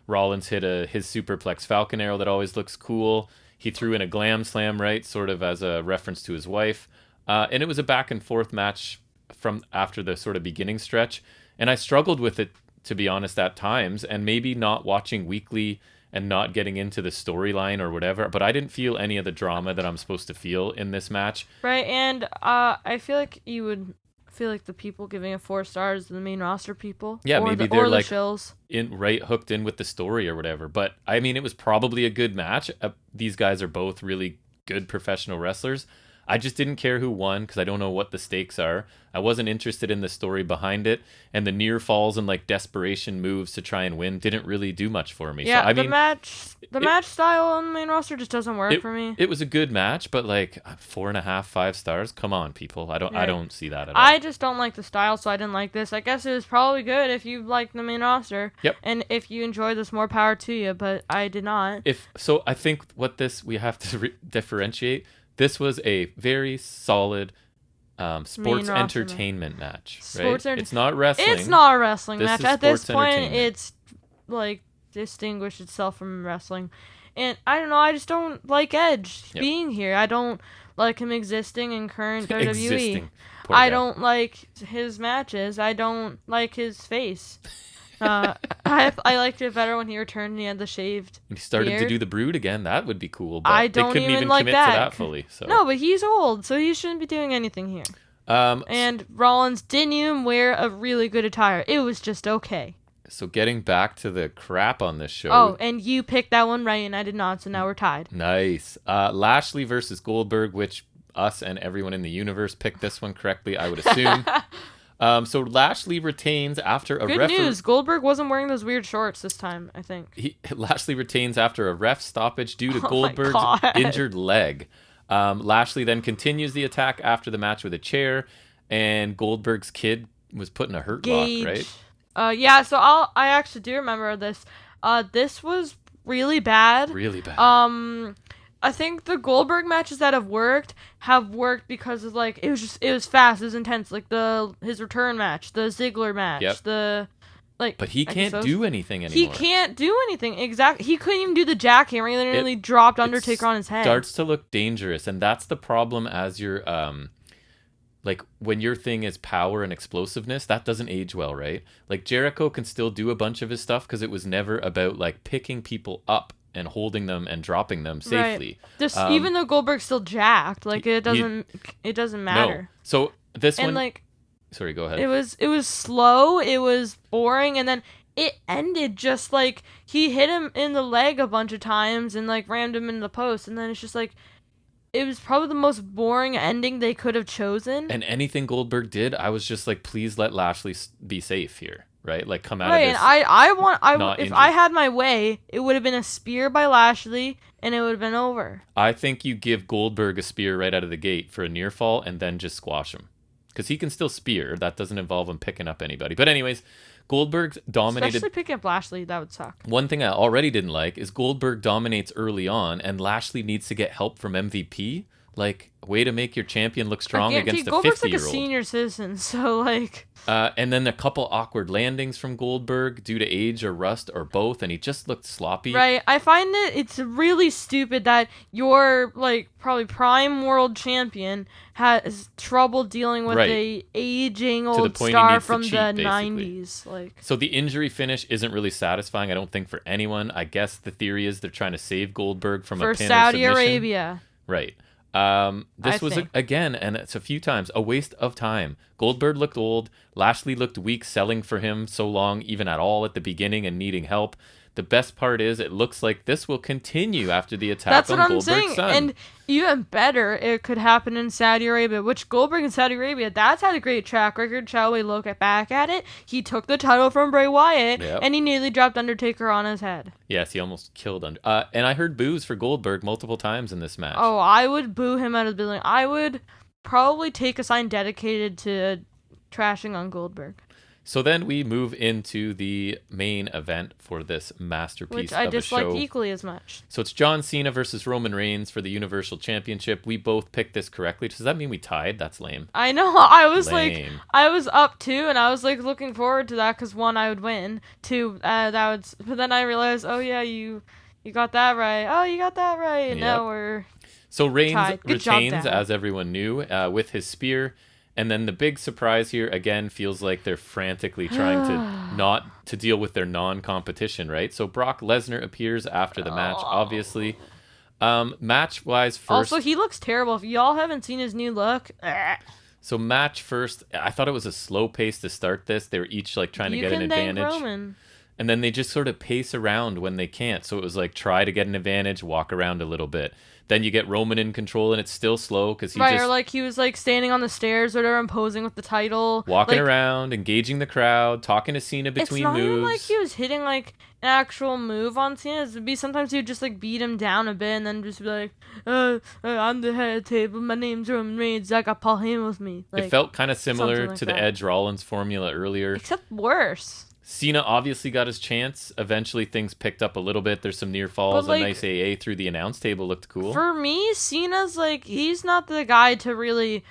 Rollins hit his superplex Falcon Arrow that always looks cool. He threw in a glam slam, right, sort of as a reference to his wife. And it was a back and forth match from after the sort of beginning stretch. And I struggled with it, to be honest, at times, and maybe not watching weekly and not getting into the storyline or whatever, but I didn't feel any of the drama that I'm supposed to feel in this match. Right, and I feel like you would feel like the people giving it 4 stars are the main roster people. Yeah, maybe they're like shills. Hooked in with the story or whatever. But I mean, it was probably a good match. These guys are both really good professional wrestlers. I just didn't care who won because I don't know what the stakes are. I wasn't interested in the story behind it, and the near falls and like desperation moves to try and win didn't really do much for me. Yeah, so, I the mean, match style on the main roster just doesn't work for me. It was a good match, but like 4.5, 5 stars. Come on, people. I don't see that at all. I just don't like the style, so I didn't like this. I guess it was probably good if you like the main roster. Yep. And if you enjoy this, more power to you. But I did not. I think we have to differentiate. This was a very solid sports entertainment match, right? It's not wrestling. It's not a wrestling This match. is At this sports point, entertainment. it's like distinguished itself from wrestling. And I don't know, I just don't like Edge being here. I don't like him existing in current WWE. Poor I guy. don't like his matches. I don't like his face. I liked it better when he returned and he had the shaved He started beard. to do the Brood again. That would be cool, but I they don't couldn't even even like commit that. to that fully. So. No, but he's old, so he shouldn't be doing anything here. And Rollins didn't even wear a really good attire. It was just okay. So getting back to the crap on this show. Oh, and you picked that one right, and I did not, so now we're tied. Nice. Lashley versus Goldberg, which us and everyone in the universe picked this one correctly, I would assume. So Lashley retains after a Good news, Goldberg wasn't wearing those weird shorts this time, I think. Lashley retains after a ref stoppage due to Oh Goldberg's my God. injured leg. Lashley then continues the attack after the match with a chair, and Goldberg's kid was put in a hurt lock, right? Yeah, so I actually do remember this. This was really bad. Really bad. I think the Goldberg matches that have worked because of like it was fast, it was intense. Like his return match, the Ziggler match, But he can't do anything anymore. He can't do anything. Exactly. He couldn't even do the jackhammer. He literally dropped Undertaker on his head. Starts to look dangerous, and that's the problem as you're like when your thing is power and explosiveness, that doesn't age well, right? Like Jericho can still do a bunch of his stuff because it was never about like picking people up and holding them and dropping them safely. Right. Even though Goldberg's still jacked, like it doesn't matter. No. So this and one, like, sorry, go ahead. It was slow. It was boring, and then it ended just like he hit him in the leg a bunch of times and like rammed him in the post, and then it's just like it was probably the most boring ending they could have chosen. And anything Goldberg did, I was just like, please let Lashley be safe here, right? Like come out right, of this. And if I had my way, it would have been a spear by Lashley, and it would have been over. I think you give Goldberg a spear right out of the gate for a near fall, and then just squash him, because he can still spear. That doesn't involve him picking up anybody. But anyways, Goldberg dominated. Especially picking up Lashley, that would suck. One thing I already didn't like is Goldberg dominates early on, and Lashley needs to get help from MVP. Like, way to make your champion look strong against a 50-year-old. Goldberg's like a senior citizen, so like... and then a couple awkward landings from Goldberg due to age or rust or both, and he just looked sloppy. Right, I find it's really stupid that your, like, probably prime world champion has trouble dealing with a aging old star from the 90s. Like, so the injury finish isn't really satisfying, I don't think, for anyone. I guess the theory is they're trying to save Goldberg from a pin Saudi or submission. Arabia. Right. This was, again, and it's a few times, a waste of time. Goldberg looked old. Lashley looked weak selling for him so long, even at all at the beginning and needing help. The best part is it looks like this will continue after the attack on Goldberg's son. That's what I'm saying. And even better, it could happen in Saudi Arabia, which Goldberg in Saudi Arabia, that's had a great track record. Shall we look back at it? He took the title from Bray Wyatt, and he nearly dropped Undertaker on his head. Yes, he almost killed Undertaker. And I heard boos for Goldberg multiple times in this match. Oh, I would boo him out of the building. I would probably take a sign dedicated to trashing on Goldberg. So then we move into the main event for this masterpiece of a show. Which I dislike equally as much. So it's John Cena versus Roman Reigns for the Universal Championship. We both picked this correctly. Does that mean we tied? That's lame. I know. I was I was up 2, and I was like looking forward to that because 1, I would win. 2, but then I realized, oh yeah, you got that right. Oh, you got that right. And now we're so Reigns tied. retains, as everyone knew, with his spear. And then the big surprise here, again, feels like they're frantically trying to deal with their non-competition, right? So Brock Lesnar appears after the match, obviously. Match-wise first... Also, he looks terrible. If y'all haven't seen his new look... So match first, I thought it was a slow pace to start this. They were each like trying to get an advantage. Roman. And then they just sort of pace around when they can't. So it was like try to get an advantage, walk around a little bit. Then you get Roman in control, and it's still slow because he or like he was like standing on the stairs or whatever, and posing with the title, walking around, engaging the crowd, talking to Cena between moves. It's not even like he was hitting like an actual move on Cena. It'd be sometimes he would just like beat him down a bit, and then just be like, "I'm the head of the table. My name's Roman Reigns. I got Paul Heyman with me." Like, it felt kind of similar to the Edge Rollins formula earlier, except worse. Cena obviously got his chance. Eventually, things picked up a little bit. There's some near falls. A nice AA through the announce table looked cool. For me, Cena's like, he's not the guy to really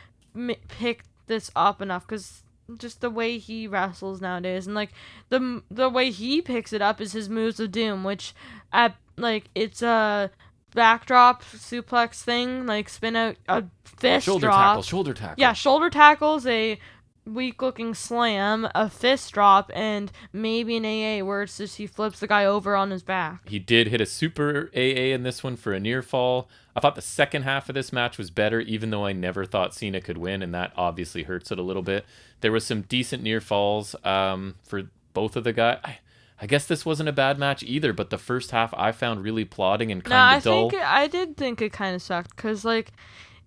pick this up enough because just the way he wrestles nowadays, and like the way he picks it up is his moves of doom, which it's a backdrop suplex thing, like spin out a fist drop. Shoulder tackle. Yeah, shoulder tackles, a weak-looking slam, a fist drop, and maybe an AA where it's just he flips the guy over on his back. He did hit a super AA in this one for a near fall. I thought the second half of this match was better, even though I never thought Cena could win, and that obviously hurts it a little bit. There was some decent near falls for both of the guys. I guess this wasn't a bad match either, but the first half I found really plodding and kind of dull. I did think it kind of sucked, because like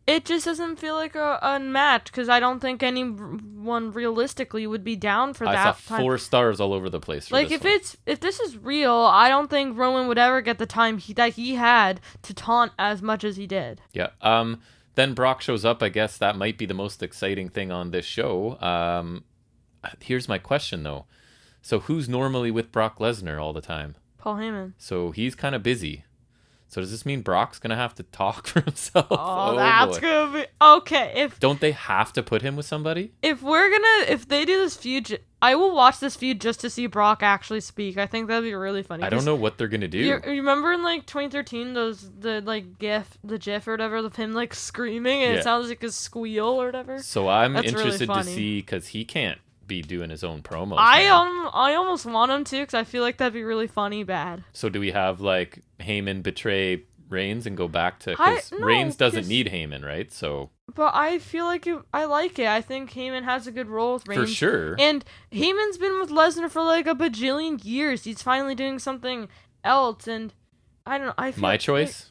it just doesn't feel like a match, because I don't think anyone realistically would be down for that. I saw 4 stars all over the place for this one. If this is real, I don't think Roman would ever get the time that he had to taunt as much as he did. Yeah. Then Brock shows up. I guess that might be the most exciting thing on this show. Here's my question, though. So who's normally with Brock Lesnar all the time? Paul Heyman. So he's kind of busy. So does this mean Brock's going to have to talk for himself? Oh, that's going to be... Okay, Don't they have to put him with somebody? If they do this feud, I will watch this feud just to see Brock actually speak. I think that'd be really funny. I don't know what they're going to do. You remember in, like, 2013, the GIF or whatever of him, like, screaming, and it sounds like a squeal or whatever? So I'm interested to see, because he can't be doing his own promos. I almost want him to, because I feel like that'd be really funny bad. So do we have like Heyman betray Reigns and go back to, because No, Reigns doesn't 'cause- need Heyman, right? So But I feel like I like it. I think Heyman has a good role with Reigns. for sure. And Heyman's been with Lesnar for like a bajillion years. He's finally doing something else, and I don't know. I feel My choice,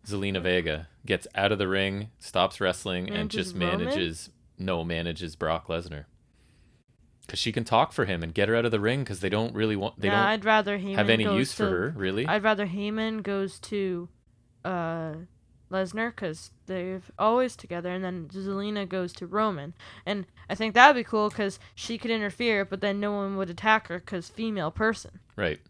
Zelina Vega gets out of the ring, stops wrestling, and just Roman? manages Brock Lesnar. Because she can talk for him and get her out of the ring, because they don't really want, they don't I'd rather Heyman have any goes use for to- her, really. I'd rather Heyman goes to Lesnar, because they're always together, and then Zelina goes to Roman. And I think that'd be cool, because she could interfere, but then no one would attack her, because female person. Right.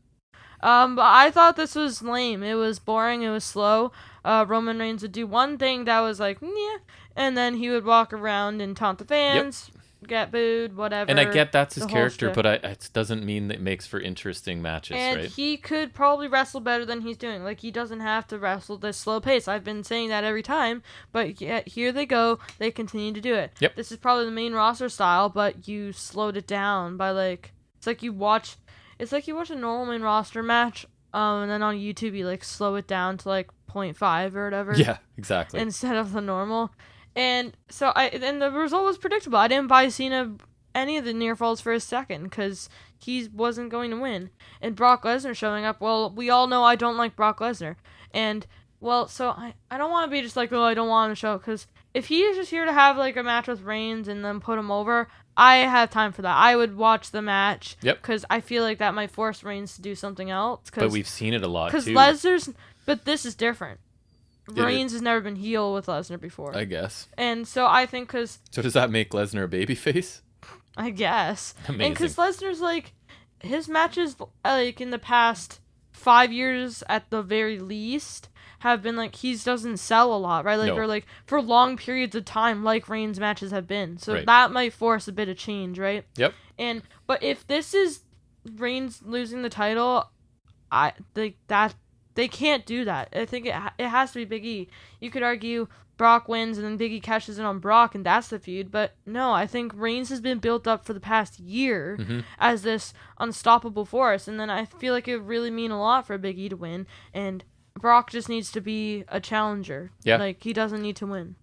But I thought this was lame. It was boring. It was slow. Roman Reigns would do one thing that was like, yeah, and then he would walk around and taunt the fans, get booed, whatever. And I get that's his the whole character, shit. but it doesn't mean that it makes for interesting matches, And right? he could probably wrestle better than he's doing. Like, he doesn't have to wrestle this slow pace. I've been saying that every time, but yet here they go. They continue to do it. Yep. This is probably the main roster style, but you slowed it down by like, it's like you watch a normal main roster match, and then on YouTube you like slow it down to like 0.5 or whatever. Yeah, exactly. Instead of the normal. And so and the result was predictable. I didn't buy Cena any of the near falls for a second because he wasn't going to win. And Brock Lesnar showing up, well, we all know I don't like Brock Lesnar. And, well, so I don't want to be just like, oh, I don't want him to show, because if he is just here to have like a match with Reigns and then put him over, I have time for that. I would watch the match. Yep. Because I feel like that might force Reigns to do something else. But we've seen it a lot, too. Because but this is different. It Reigns has never been heel with Lesnar before. I guess. And so I think So does that make Lesnar a babyface? I guess. Amazing. And because Lesnar's like, his matches like in the past 5 years at the very least have been like, he doesn't sell a lot, right? Like, No. or like for long periods of time, like Reigns matches have been. So Right. that might force a bit of change, right? Yep. But if this is Reigns losing the title, they can't do that. I think it has to be Big E. You could argue Brock wins and then Big E cashes in on Brock and that's the feud, but no, I think Reigns has been built up for the past year as this unstoppable force, and then I feel like it would really mean a lot for Big E to win, and Brock just needs to be a challenger. Yeah. Like, he doesn't need to win.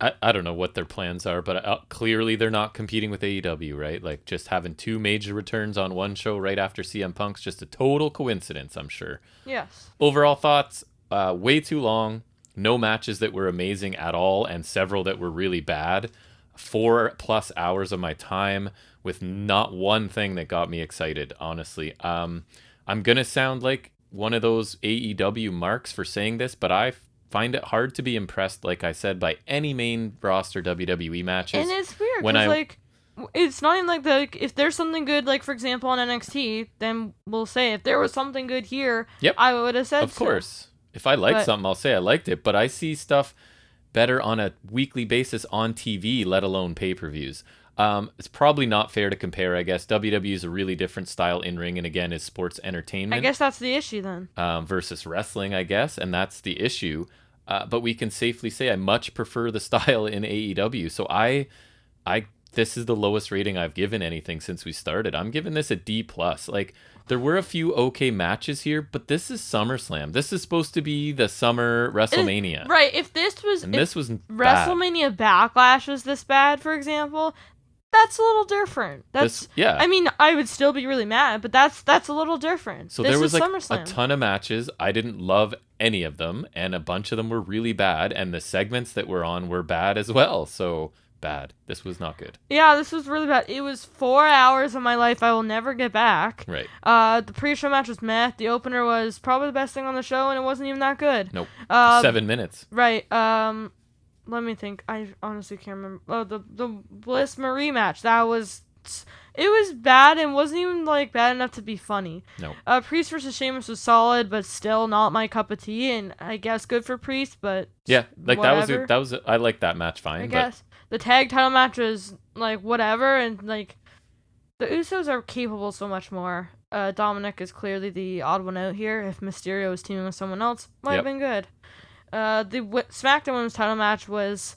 I don't know what their plans are, but clearly they're not competing with AEW, right? Like, just having two major returns on one show right after CM Punk's just a total coincidence, I'm sure. Yes. Overall thoughts, way too long. No matches that were amazing at all, and several that were really bad. 4+ hours of my time with not one thing that got me excited, honestly. I'm going to sound like one of those AEW marks for saying this, but I find it hard to be impressed, like I said, by any main roster WWE matches. And it's weird, when because, like, it's not even like if there's something good, like, for example, on NXT, then we'll say, if there was something good here, Yep. I would have said Of course. If I like something, I'll say I liked it, but I see stuff better on a weekly basis on TV, let alone pay-per-views. It's probably not fair to compare, I guess. WWE is a really different style in ring, and again, is sports entertainment. I guess that's the issue then. Versus wrestling, I guess, and that's the issue. But we can safely say I much prefer the style in AEW. So this is the lowest rating I've given anything since we started. I'm giving this a D+. Like, there were a few okay matches here, but this is SummerSlam. This is supposed to be the summer WrestleMania. Right, if this was Bad. WrestleMania Backlash was this bad, for example, that's a little different. Yeah. I mean, I would still be really mad, but that's a little different. So this there was is like SummerSlam. a ton of matches. I didn't love any of them, and a bunch of them were really bad, and the segments that were on were bad as well. So bad. This was not good. Yeah, this was really bad. It was 4 hours of my life I will never get back. Right. The pre-show match was meh. The opener was probably the best thing on the show, and it wasn't even that good. Nope. 7 minutes. Right. Let me think. I honestly can't remember. Oh, the Bliss Marie match. It was bad and wasn't even like bad enough to be funny. No. Priest versus Sheamus was solid, but still not my cup of tea. And I guess good for Priest, but Yeah, like whatever. that was I liked that match fine. I guess the tag title match was like whatever, and like the Usos are capable so much more. Dominic is clearly the odd one out here. If Mysterio was teaming with someone else, might have been good. The SmackDown Women's title match was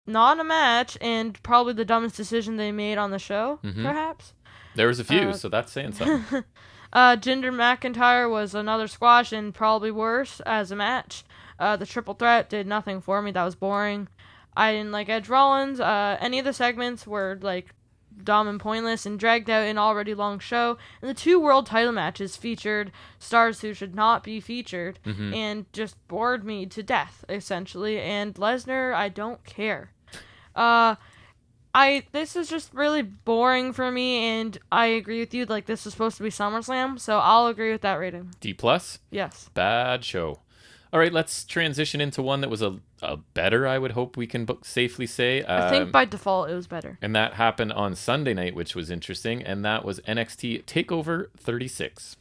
not a match, and probably the dumbest decision they made on the show, perhaps. There was a few, so that's saying something. Jinder McIntyre was another squash, and probably worse as a match. The triple threat did nothing for me. That was boring. I didn't like Edge Rollins. Any of the segments were like dumb and pointless and dragged out an already long show. And the 2 world title matches featured stars who should not be featured and just bored me to death, essentially. And Lesnar, I don't care. This is just really boring for me, and I agree with you. Like, this is supposed to be SummerSlam, so I'll agree with that rating. D+? Yes. Bad show. All right, let's transition into one that was a better, I would hope we can safely say. I think by default it was better. And that happened on Sunday night, which was interesting, and that was NXT TakeOver 36.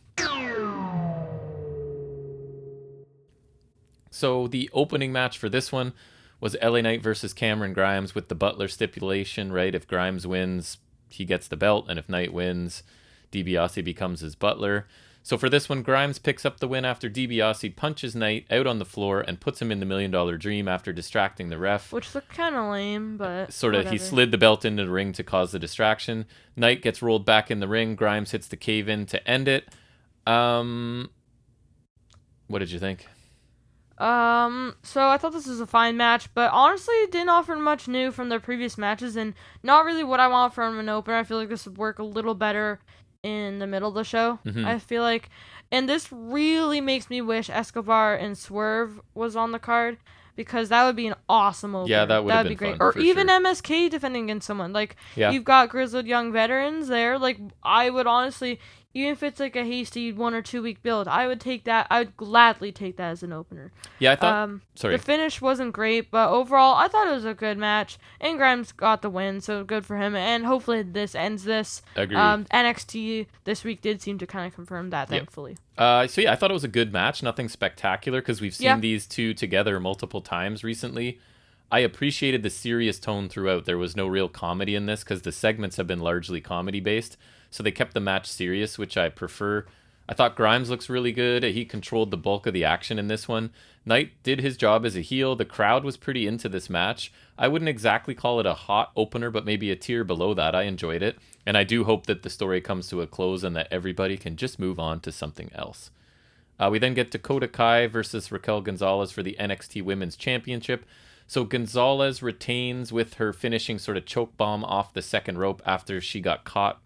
So the opening match for this one was LA Knight versus Cameron Grimes with the Butler stipulation, right? If Grimes wins, he gets the belt, and if Knight wins, DiBiase becomes his butler. So for this one, Grimes picks up the win after DiBiase punches Knight out on the floor and puts him in the $1 Million Dream after distracting the ref. Which looked kind of lame, but sort of, he slid the belt into the ring to cause the distraction. Knight gets rolled back in the ring. Grimes hits the cave-in to end it. What did you think? So I thought this was a fine match, but honestly, it didn't offer much new from their previous matches, and not really what I want from an opener. I feel like this would work a little better in the middle of the show. I feel like, and this really makes me wish Escobar and Swerve was on the card, because that would be an awesome opener. Yeah, that would be great. Fun, or even sure. MSK defending against someone. Like, you've got grizzled young veterans there. Like, I would honestly, even if it's like a hasty 1 or 2 week build, I would take that. I would gladly take that as an opener. Yeah, I thought. Sorry. The finish wasn't great, but overall, I thought it was a good match. And Grimes got the win, so good for him. And hopefully, this ends this. Agreed. NXT this week did seem to kind of confirm that, thankfully. So yeah, I thought it was a good match. Nothing spectacular, because we've seen these two together multiple times recently. I appreciated the serious tone throughout. There was no real comedy in this, because the segments have been largely comedy based. So they kept the match serious, which I prefer. I thought Grimes looks really good. He controlled the bulk of the action in this one. Knight did his job as a heel. The crowd was pretty into this match. I wouldn't exactly call it a hot opener, but maybe a tier below that. I enjoyed it. And I do hope that the story comes to a close and that everybody can just move on to something else. We then get Dakota Kai versus Raquel Gonzalez for the NXT Women's Championship. So Gonzalez retains with her finishing sort of choke bomb off the second rope after she caught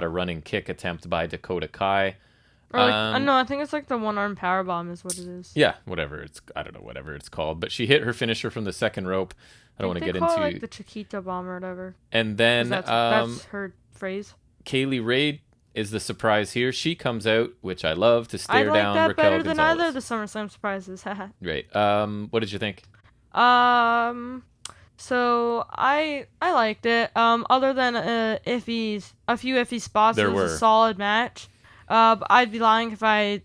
a running kick attempt by Dakota Kai. Or like, no, I think it's like the one-arm powerbomb is what it is. Yeah, whatever it's called. But she hit her finisher from the second rope. I don't want to get into it like the Chiquita bomb or whatever. And then that's her phrase. Kaylee Ray is the surprise here. She comes out, which I love, to stare down Raquel Gonzalez. I like that better than either of the SummerSlam surprises. Right. What did you think? So I liked it. Other than a few iffy spots, it was a solid match. I'd be lying if I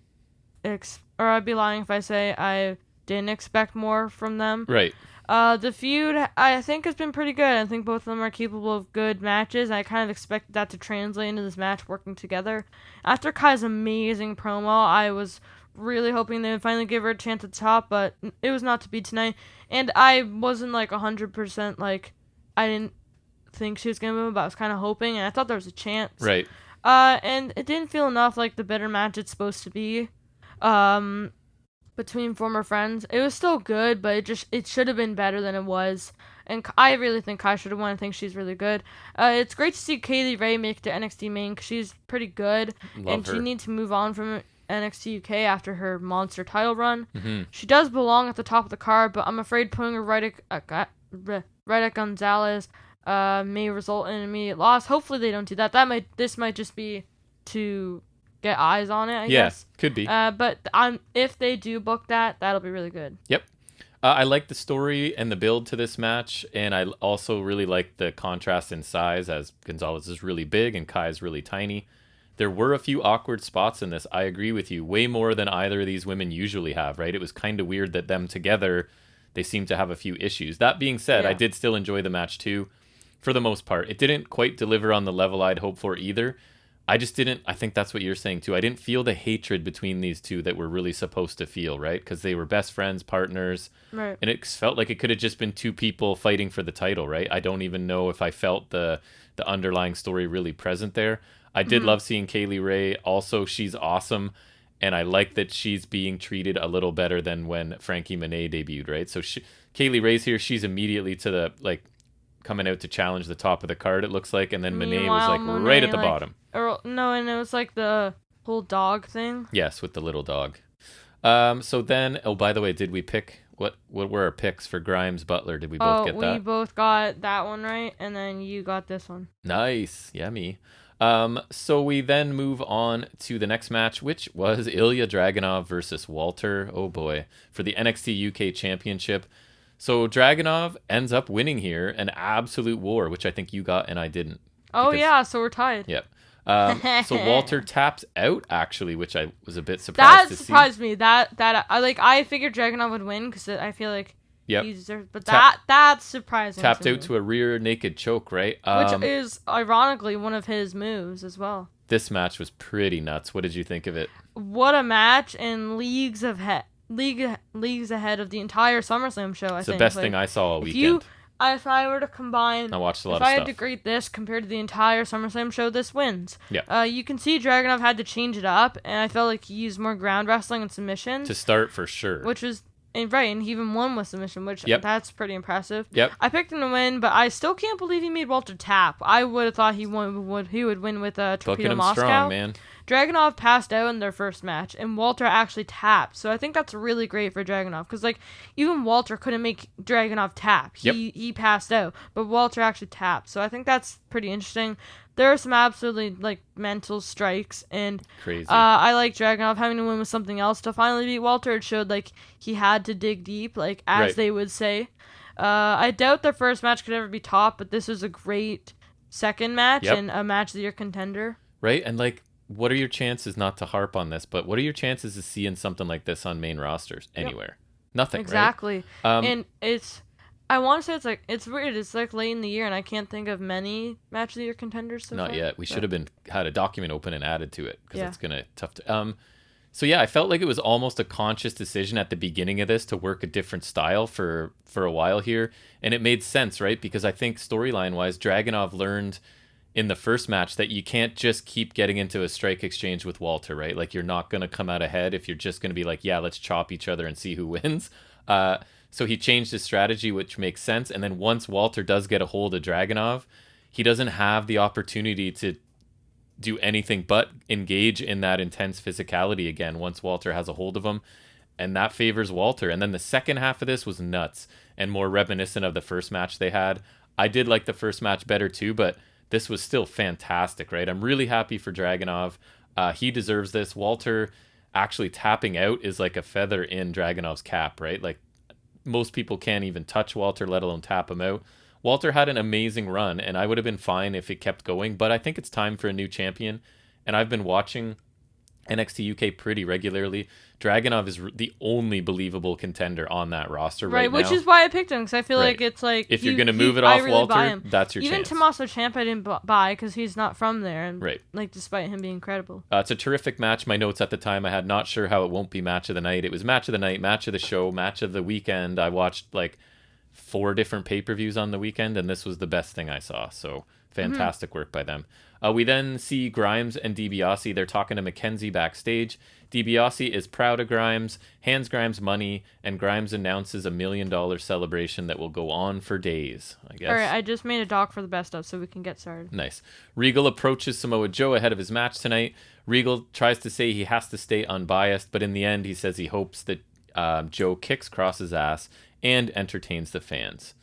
say I didn't expect more from them. Right. The feud, I think, has been pretty good. I think both of them are capable of good matches, and I kind of expected that to translate into this match working together. After Kai's amazing promo, I was really hoping they would finally give her a chance at the top, but it was not to be tonight. And I wasn't like 100% like, I didn't think she was going to win, but I was kind of hoping, and I thought there was a chance. Right. And it didn't feel enough like the better match it's supposed to be. Between former friends, it was still good, but it should have been better than it was. And I really think Kai should have won. I think she's really good. It's great to see Kaylee Ray make it to NXT main, because she's pretty good. Love her. She needs to move on from NXT UK after her monster title run. Mm-hmm. She does belong at the top of the card, but I'm afraid putting her right at Gonzalez may result in an immediate loss. Hopefully they don't do that. This might just be to get eyes on it, I guess. Yeah, could be. But if they do book that, that'll be really good. Yep. I like the story and the build to this match, and I also really like the contrast in size, as Gonzalez is really big and Kai is really tiny. There were a few awkward spots in this. I agree with you. Way more than either of these women usually have, right? It was kind of weird that them together, they seem to have a few issues. That being said, I did still enjoy the match too, for the most part. It didn't quite deliver on the level I'd hoped for either. I think that's what you're saying too. I didn't feel the hatred between these two that we're really supposed to feel, right? Because they were best friends, partners. Right. And it felt like it could have just been two people fighting for the title, right? I don't even know if I felt the underlying story really present there. I did love seeing Kaylee Ray. Also, she's awesome. and I like that she's being treated a little better than when Frankie Monet debuted, right? So Kaylee Ray's here. She's immediately to the, like, coming out to challenge the top of the card, it looks like, and then Monet was, like, Monet, right at the like, bottom. No, and it was, like, the whole dog thing. Yes, with the little dog. So then, oh, by the way, did we pick, what were our picks for Grimes Butler? Did we both get that? We both got that one right, and then you got this one. Nice. Yummy. So we then move on to the next match, which was Ilya Dragunov versus Walter, oh boy, for the NXT UK Championship. So Dragunov ends up winning here, an absolute war, which I think you got and I didn't. Oh, yeah, so we're tied. Yep. So Walter taps out, actually, which I was a bit surprised to see. That surprised me. I figured Dragunov would win because I feel like he deserves, but that's surprising. Tapped out to a rear naked choke, right? Which is ironically one of his moves as well. This match was pretty nuts. What did you think of it? What a match, and leagues ahead of the entire SummerSlam show. It's the best thing I saw all weekend. If I were to combine, I watched a lot of stuff. If I stuff. had to grade this compared to the entire SummerSlam show, this wins. Yeah. You can see Dragunov had to change it up, and I felt like he used more ground wrestling and submissions. To start, for sure. Which was, right, and he even won with submission, which that's pretty impressive. Yep. I picked him to win, but I still can't believe he made Walter tap. I would have thought he would win with Torpedo Moscow. Strong, man. Dragunov passed out in their first match, and Walter actually tapped. So I think that's really great for Dragunov, because like even Walter couldn't make Dragunov tap. He passed out, but Walter actually tapped. So I think that's pretty interesting. There are some absolutely like mental strikes, and crazy. I like Dragunov having to win with something else to finally beat Walter. It showed like he had to dig deep, like as they would say. I doubt their first match could ever be topped, but this was a great second match and a match of the year contender. Right, and like, what are your chances, not to harp on this, but what are your chances of seeing something like this on main rosters anywhere? Nothing, exactly. Right? And I want to say it's weird. It's like late in the year, and I can't think of many match of the year contenders so Not far. yet. We should have had a document open and added to it, because it's gonna tough to. So yeah, I felt like it was almost a conscious decision at the beginning of this to work a different style for a while here, and it made sense, right? Because I think storyline wise, Dragunov learned in the first match that you can't just keep getting into a strike exchange with Walter, right? Like, you're not going to come out ahead if you're just going to be like, yeah, let's chop each other and see who wins. So he changed his strategy, which makes sense. And then once Walter does get a hold of Dragunov, he doesn't have the opportunity to do anything but engage in that intense physicality again once Walter has a hold of him. And that favors Walter. And then the second half of this was nuts and more reminiscent of the first match they had. I did like the first match better too, but this was still fantastic, right? I'm really happy for Dragunov. He deserves this. Walter actually tapping out is like a feather in Dragunov's cap, right? Like, most people can't even touch Walter, let alone tap him out. Walter had an amazing run, and I would have been fine if it kept going, but I think it's time for a new champion. And I've been watching NXT UK pretty regularly. Dragunov is the only believable contender on that roster right now. Which is why I picked him, because I feel like it's like... If you're going to move it off really Walter, that's your chance. Even Tommaso Ciampa I didn't buy, because he's not from there, and like, despite him being incredible. It's a terrific match. My notes at the time, I had not sure how it won't be match of the night. It was match of the night, match of the show, match of the weekend. I watched like 4 different pay-per-views on the weekend, and this was the best thing I saw. So fantastic work by them. We then see Grimes and DiBiase. They're talking to Mackenzie backstage. DiBiase is proud of Grimes, hands Grimes money, and Grimes announces $1 million celebration that will go on for days, I guess. All right, I just made a doc for the best of, so we can get started. Nice. Regal approaches Samoa Joe ahead of his match tonight. Regal tries to say he has to stay unbiased, but in the end, he says he hopes that Joe kicks Cross's ass and entertains the fans.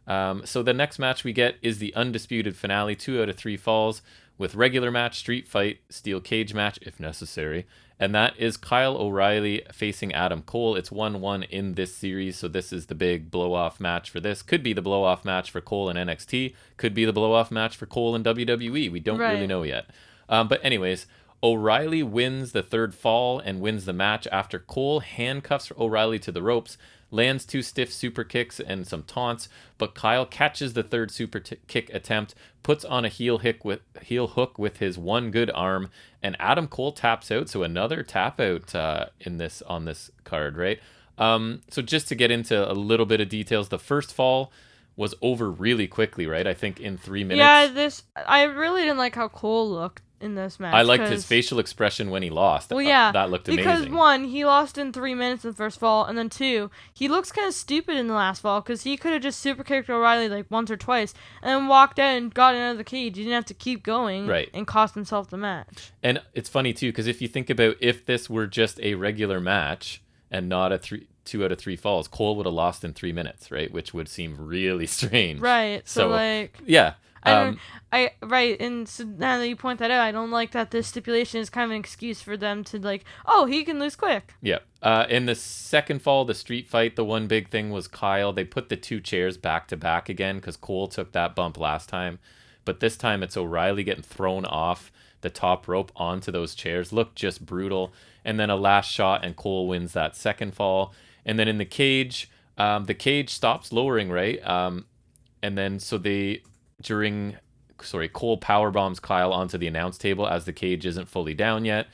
So the next match we get is the undisputed finale, 2 out of 3 falls, with regular match, street fight, steel cage match if necessary. And that is Kyle O'Reilly facing Adam Cole. It's 1-1 in this series, so this is the big blow-off match for this. Could be the blow-off match for Cole and NXT. Could be the blow-off match for Cole and WWE. We don't really know yet. But anyways, O'Reilly wins the third fall and wins the match after Cole handcuffs O'Reilly to the ropes, lands 2 stiff super kicks and some taunts, but Kyle catches the third super kick attempt, puts on a heel hook with his one good arm, and Adam Cole taps out. So another tap out on this card, right? So just to get into a little bit of details, the first fall was over really quickly, right? I think in 3 minutes. Yeah, I really didn't like how Cole looked in this match. I liked his facial expression when he lost. Well, yeah, that looked amazing. Because 1, he lost in 3 minutes in the first fall, and then 2, he looks kind of stupid in the last fall because he could have just super kicked O'Reilly like once or twice and then walked out and got out of the cage. He didn't have to keep going, right, and cost himself the match. And it's funny too because if you think about if this were just a regular match and not a 2 out of 3 falls, Cole would have lost in 3 minutes, right? Which would seem really strange. Right. So like, yeah. Right, and so now that you point that out, I don't like that this stipulation is kind of an excuse for them to like, oh, he can lose quick. Yeah. In the second fall, the street fight, the one big thing was Kyle. They put the 2 chairs back to back again because Cole took that bump last time, but this time it's O'Reilly getting thrown off the top rope onto those chairs. Looked just brutal. And then a last shot, and Cole wins that second fall. And then in the cage stops lowering, right? And then Cole powerbombs Kyle onto the announce table as the cage isn't fully down yet.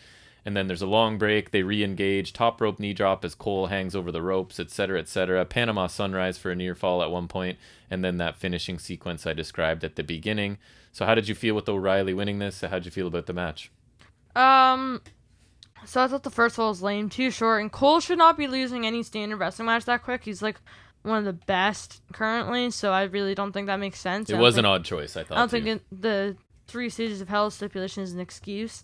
And then there's a long break. They re-engage. Top rope knee drop as Cole hangs over the ropes, etc., etc. Panama Sunrise for a near fall at one point. And then that finishing sequence I described at the beginning. So how did you feel with O'Reilly winning this? How did you feel about the match? So I thought the first fall was lame, too short. And Cole should not be losing any standard wrestling match that quick. He's like one of the best currently, so I really don't think that makes sense. It was an odd choice, I thought. I don't think the 3 stages of hell stipulation is an excuse.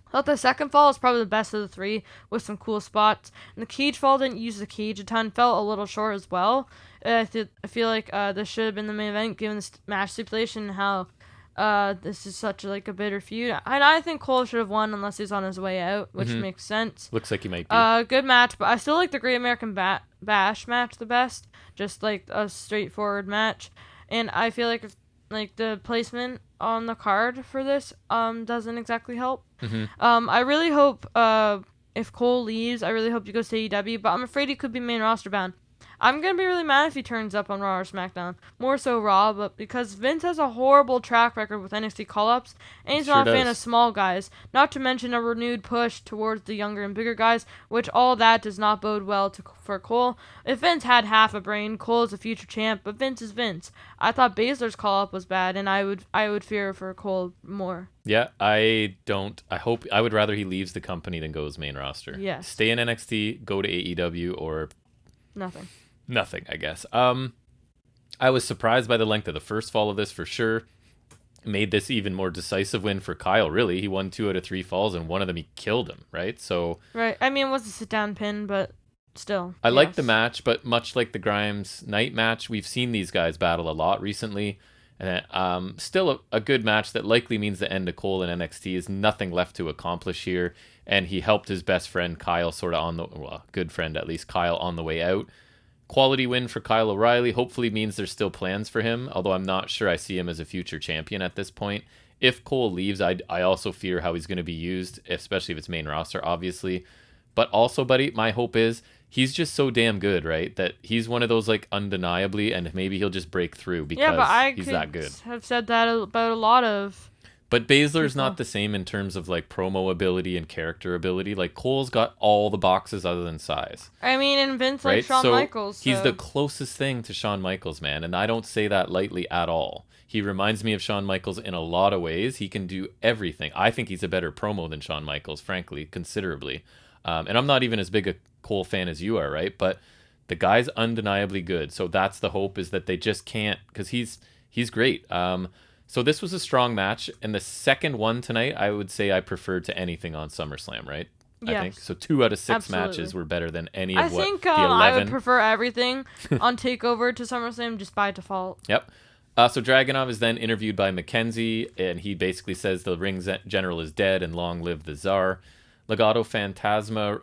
I thought the second fall was probably the best of the 3 with some cool spots. And the cage fall didn't use the cage a ton, felt a little short as well. I feel like this should have been the main event given this match stipulation and how this is such like a bitter feud. And I think Cole should have won unless he's on his way out, which makes sense. Looks like he might be. Good match, but I still like the Great American Bash match the best. Just like a straightforward match. And I feel like if like the placement on the card for this doesn't exactly help. I really hope if Cole leaves, I really hope he goes to AEW, but I'm afraid he could be main roster bound. I'm going to be really mad if he turns up on Raw or SmackDown. More so Raw, but because Vince has a horrible track record with NXT call-ups, and he's not a fan of small guys, not to mention a renewed push towards the younger and bigger guys, which all that does not bode well for Cole. If Vince had half a brain, Cole is a future champ, but Vince is Vince. I thought Baszler's call-up was bad, and I would fear for Cole more. Yeah, I would rather he leaves the company than goes main roster. Yes. Stay in NXT, go to AEW, or... Nothing, I guess. I was surprised by the length of the first fall of this for sure. Made this even more decisive win for Kyle, really. He won 2 out of 3 falls, and one of them he killed him, right? So right. I mean, it was a sit-down pin, but still. I like the match, but much like the Grimes night match, we've seen these guys battle a lot recently. And still a good match that likely means the end of Cole in NXT is nothing left to accomplish here. And he helped his best friend Kyle good friend at least, Kyle on the way out. Quality win for Kyle O'Reilly hopefully means there's still plans for him, although I'm not sure I see him as a future champion at this point. If Cole leaves, I also fear how he's going to be used, especially if it's main roster, obviously. But also, buddy, my hope is he's just so damn good, right? That he's one of those, like, undeniably, and maybe he'll just break through because he's that good. Have said that about a lot of... But Baszler's not the same in terms of like promo ability and character ability. Like Cole's got all the boxes other than size. I mean, and Vince like Shawn Michaels. He's the closest thing to Shawn Michaels, man. And I don't say that lightly at all. He reminds me of Shawn Michaels in a lot of ways. He can do everything. I think he's a better promo than Shawn Michaels, frankly, considerably. And I'm not even as big a Cole fan as you are, right? But the guy's undeniably good. So that's the hope, is that they just can't, because he's great. So this was a strong match, and the second one tonight, I would say I preferred to anything on SummerSlam, right? Yes. I think so. 2 out of 6 matches were better than any of the 11. I would prefer everything on Takeover to SummerSlam just by default. Yep. So Draganov is then interviewed by Mackenzie, and he basically says the ring general is dead and long live the Tsar. Legado Fantasma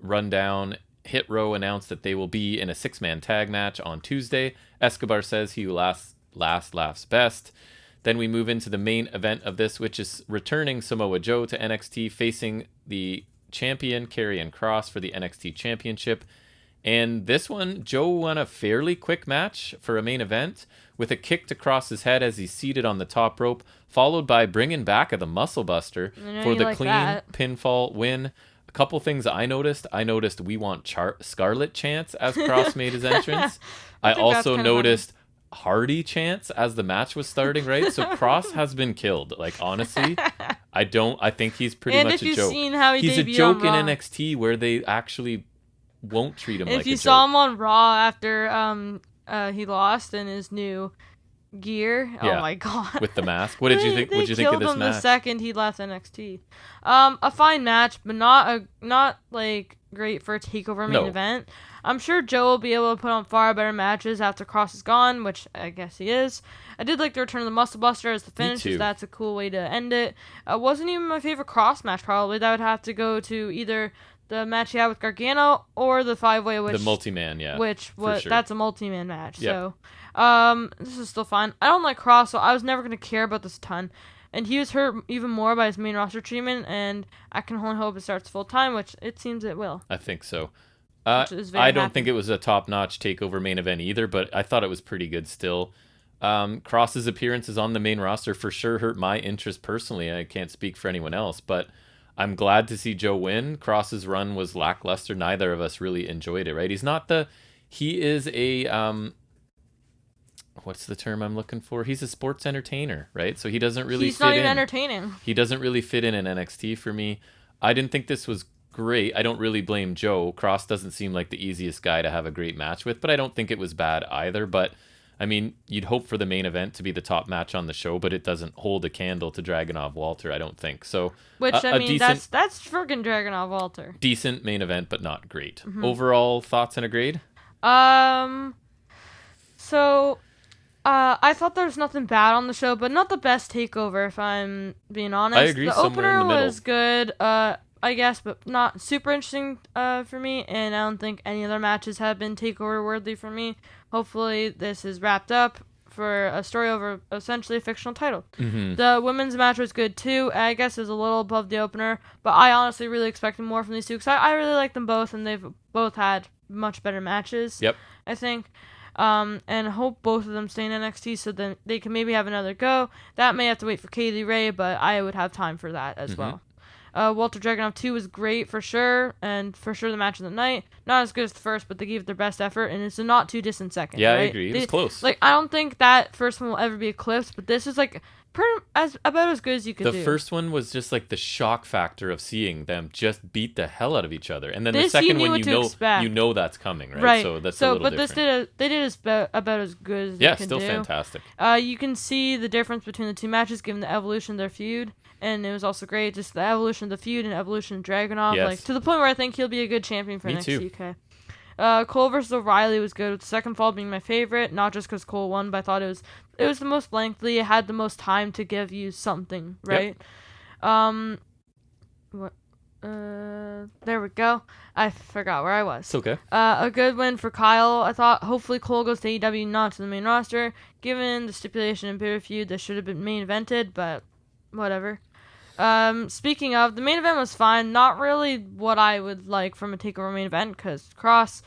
rundown. Hit Row announced that they will be in a 6-man tag match on Tuesday. Escobar says he last laughs best. Then we move into the main event of this, which is returning Samoa Joe to NXT, facing the champion Karrion Kross for the NXT Championship. And this one, Joe won a fairly quick match for a main event with a kick to Kross's head as he's seated on the top rope, followed by bringing back of the Muscle Buster for the clean pinfall win. couple things I noticed. I noticed "We Want Scarlet" chants as Cross made his entrance. I also noticed Hardy chants as the match was starting, right? So Cross has been killed. Like, honestly, I think he's pretty much a joke. And if you've seen how he's a joke in NXT, where they actually won't treat him like a joke. If you saw him on Raw after he lost in his new gear, oh my god, with the mask. What did you think? What did you think of this match? They killed him the second he left NXT. A fine match, but not like great for a takeover main event. I'm sure Joe will be able to put on far better matches after Cross is gone, which I guess he is. I did like the return of the Muscle Buster as the finish, because that's a cool way to end it. Wasn't even my favorite Cross match, probably. That would have to go to either the match he had with Gargano or the 5-way, which... The multi-man, yeah. Which, that's a multi-man match, so... this is still fine. I don't like Cross, so I was never going to care about this a ton. And he was hurt even more by his main roster treatment, and I can only hope it starts full-time, which it seems it will. I think so. I don't think it was a top-notch takeover main event either, but I thought it was pretty good still. Cross's appearances on the main roster for sure hurt my interest personally. I can't speak for anyone else, but I'm glad to see Joe win. Cross's run was lackluster. Neither of us really enjoyed it, right? He is a... what's the term I'm looking for? He's a sports entertainer, right? So he doesn't really He's not even entertaining. He doesn't really fit in NXT for me. I didn't think this was great. I don't really blame Joe. Cross doesn't seem like the easiest guy to have a great match with, but I don't think it was bad either. But, I mean, you'd hope for the main event to be the top match on the show, but it doesn't hold a candle to Draganov Walter, I don't think. So, which, I mean, decent, that's friggin' Draganov Walter. Decent main event, but not great. Mm-hmm. Overall, thoughts and a grade? So... I thought there was nothing bad on the show, but not the best takeover, if I'm being honest. I agree. The opener was good, I guess, but not super interesting for me, and I don't think any other matches have been takeover worthy for me. Hopefully, this is wrapped up for a story over essentially a fictional title. Mm-hmm. The women's match was good too. I guess it was a little above the opener, but I honestly really expected more from these two because I really like them both, and they've both had much better matches. Yep. I think. And hope both of them stay in NXT so then they can maybe have another go. That may have to wait for Kaylee Ray, but I would have time for that as well. Walter Draganov 2 was great for sure, and for sure the match of the night. Not as good as the first, but they gave their best effort, and it's a not too distant second. Yeah, right? I agree. It was close. Like, I don't think that first one will ever be eclipsed, but this is like about as good as you could do. The first one was just like the shock factor of seeing them just beat the hell out of each other, and then the second one you know that's coming, right? Right. So that's a little different. They did about as good as they can do. Yeah, still fantastic. You can see the difference between the two matches given the evolution of their feud, and it was also great just the evolution of the feud and evolution of Dragunov, like to the point where I think he'll be a good champion for NXT UK. Cole versus O'Reilly was good, with the second fall being my favorite, not just because Cole won, but I thought it was the most lengthy, it had the most time to give you something, right? Yep. There we go. I forgot where I was. It's okay. A good win for Kyle. I thought hopefully Cole goes to AEW, not to the main roster. Given the stipulation in Bitter Feud, this should have been main evented, but whatever. Speaking of, the main event was fine. Not really what I would like from a takeover main event, because Cross.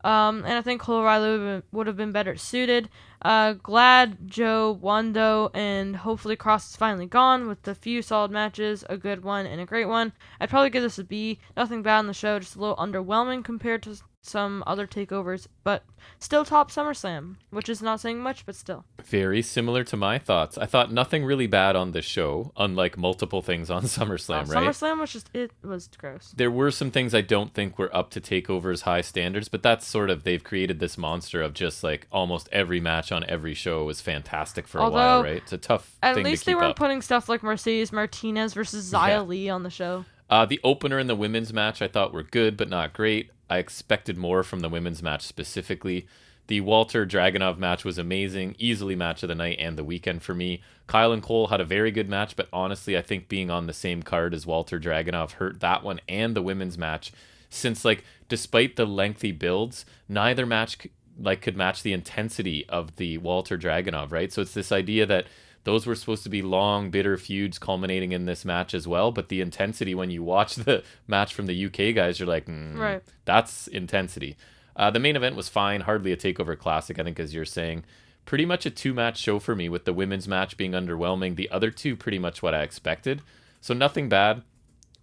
And I think Cole O'Reilly would have been better suited. Glad Joe won, though, and hopefully Cross is finally gone with a few solid matches, a good one and a great one. I'd probably give this a B. Nothing bad on the show, just a little underwhelming compared to some other takeovers, but still top SummerSlam, which is not saying much, but still. Very similar to my thoughts. I thought nothing really bad on this show, unlike multiple things on SummerSlam, right? SummerSlam was it was gross. There were some things I don't think were up to TakeOver's high standards, but that's sort of, they've created this monster of just like almost every match on every show was fantastic for a while, right? It's a tough thing to keep up. At least they weren't putting stuff like Mercedes Martinez versus Xia Li on the show. The opener and the women's match I thought were good, but not great. I expected more from the women's match specifically. The Walter Dragunov match was amazing, easily match of the night and the weekend for me. Kyle and Cole had a very good match, but honestly, I think being on the same card as Walter Dragunov hurt that one and the women's match, since like despite the lengthy builds, neither match could match the intensity of the Walter Dragunov, right? So it's this idea that those were supposed to be long, bitter feuds culminating in this match as well. But the intensity, when you watch the match from the UK guys, you're like, right, that's intensity. The main event was fine. Hardly a TakeOver classic, I think, as you're saying. Pretty much a 2-match show for me, with the women's match being underwhelming. The other two, pretty much what I expected. So nothing bad.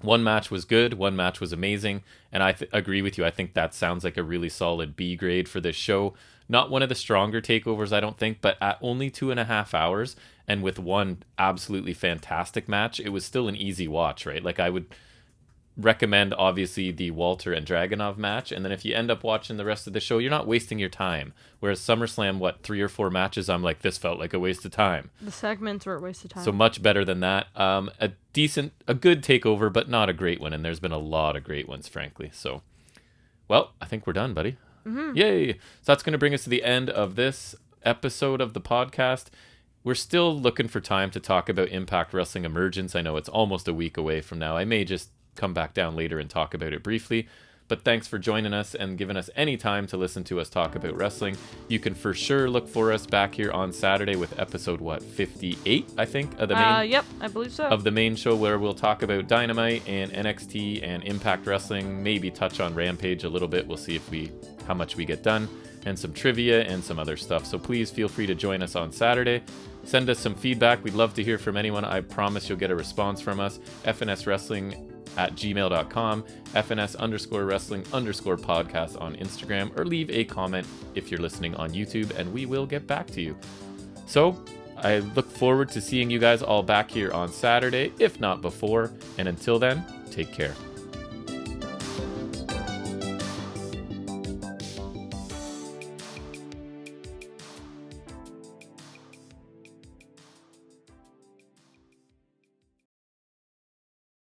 One match was good, one match was amazing, and I agree with you. I think that sounds like a really solid B grade for this show. Not one of the stronger takeovers, I don't think, but at only 2.5 hours and with one absolutely fantastic match, it was still an easy watch, right? Like, I would recommend obviously the Walter and Draganov match, and then if you end up watching the rest of the show, you're not wasting your time. Whereas SummerSlam, 3 or 4 matches, I'm like, this felt like a waste of time. The segments were a waste of time. So much better than that. A good takeover, but not a great one, and there's been a lot of great ones, frankly. So, well, I think we're done, buddy. Mm-hmm. Yay! So that's going to bring us to the end of this episode of the podcast. We're still looking for time to talk about Impact Wrestling Emergence. I know it's almost a week away from now. I may just come back down later and talk about it briefly, but thanks for joining us and giving us any time to listen to us talk about wrestling. You can for sure look for us back here on Saturday with episode 58, I think, of the main yep, I believe so, of the main show, where we'll talk about Dynamite and NXT and Impact Wrestling, maybe touch on Rampage a little bit. We'll see how much we get done, and some trivia and some other stuff. So please feel free to join us on Saturday. Send us some feedback. We'd love to hear from anyone. I promise you'll get a response from us. fnswrestling@gmail.com, FNS_wrestling_podcast on Instagram, or leave a comment if you're listening on YouTube, and we will get back to you. So I look forward to seeing you guys all back here on Saturday, if not before. And until then, take care.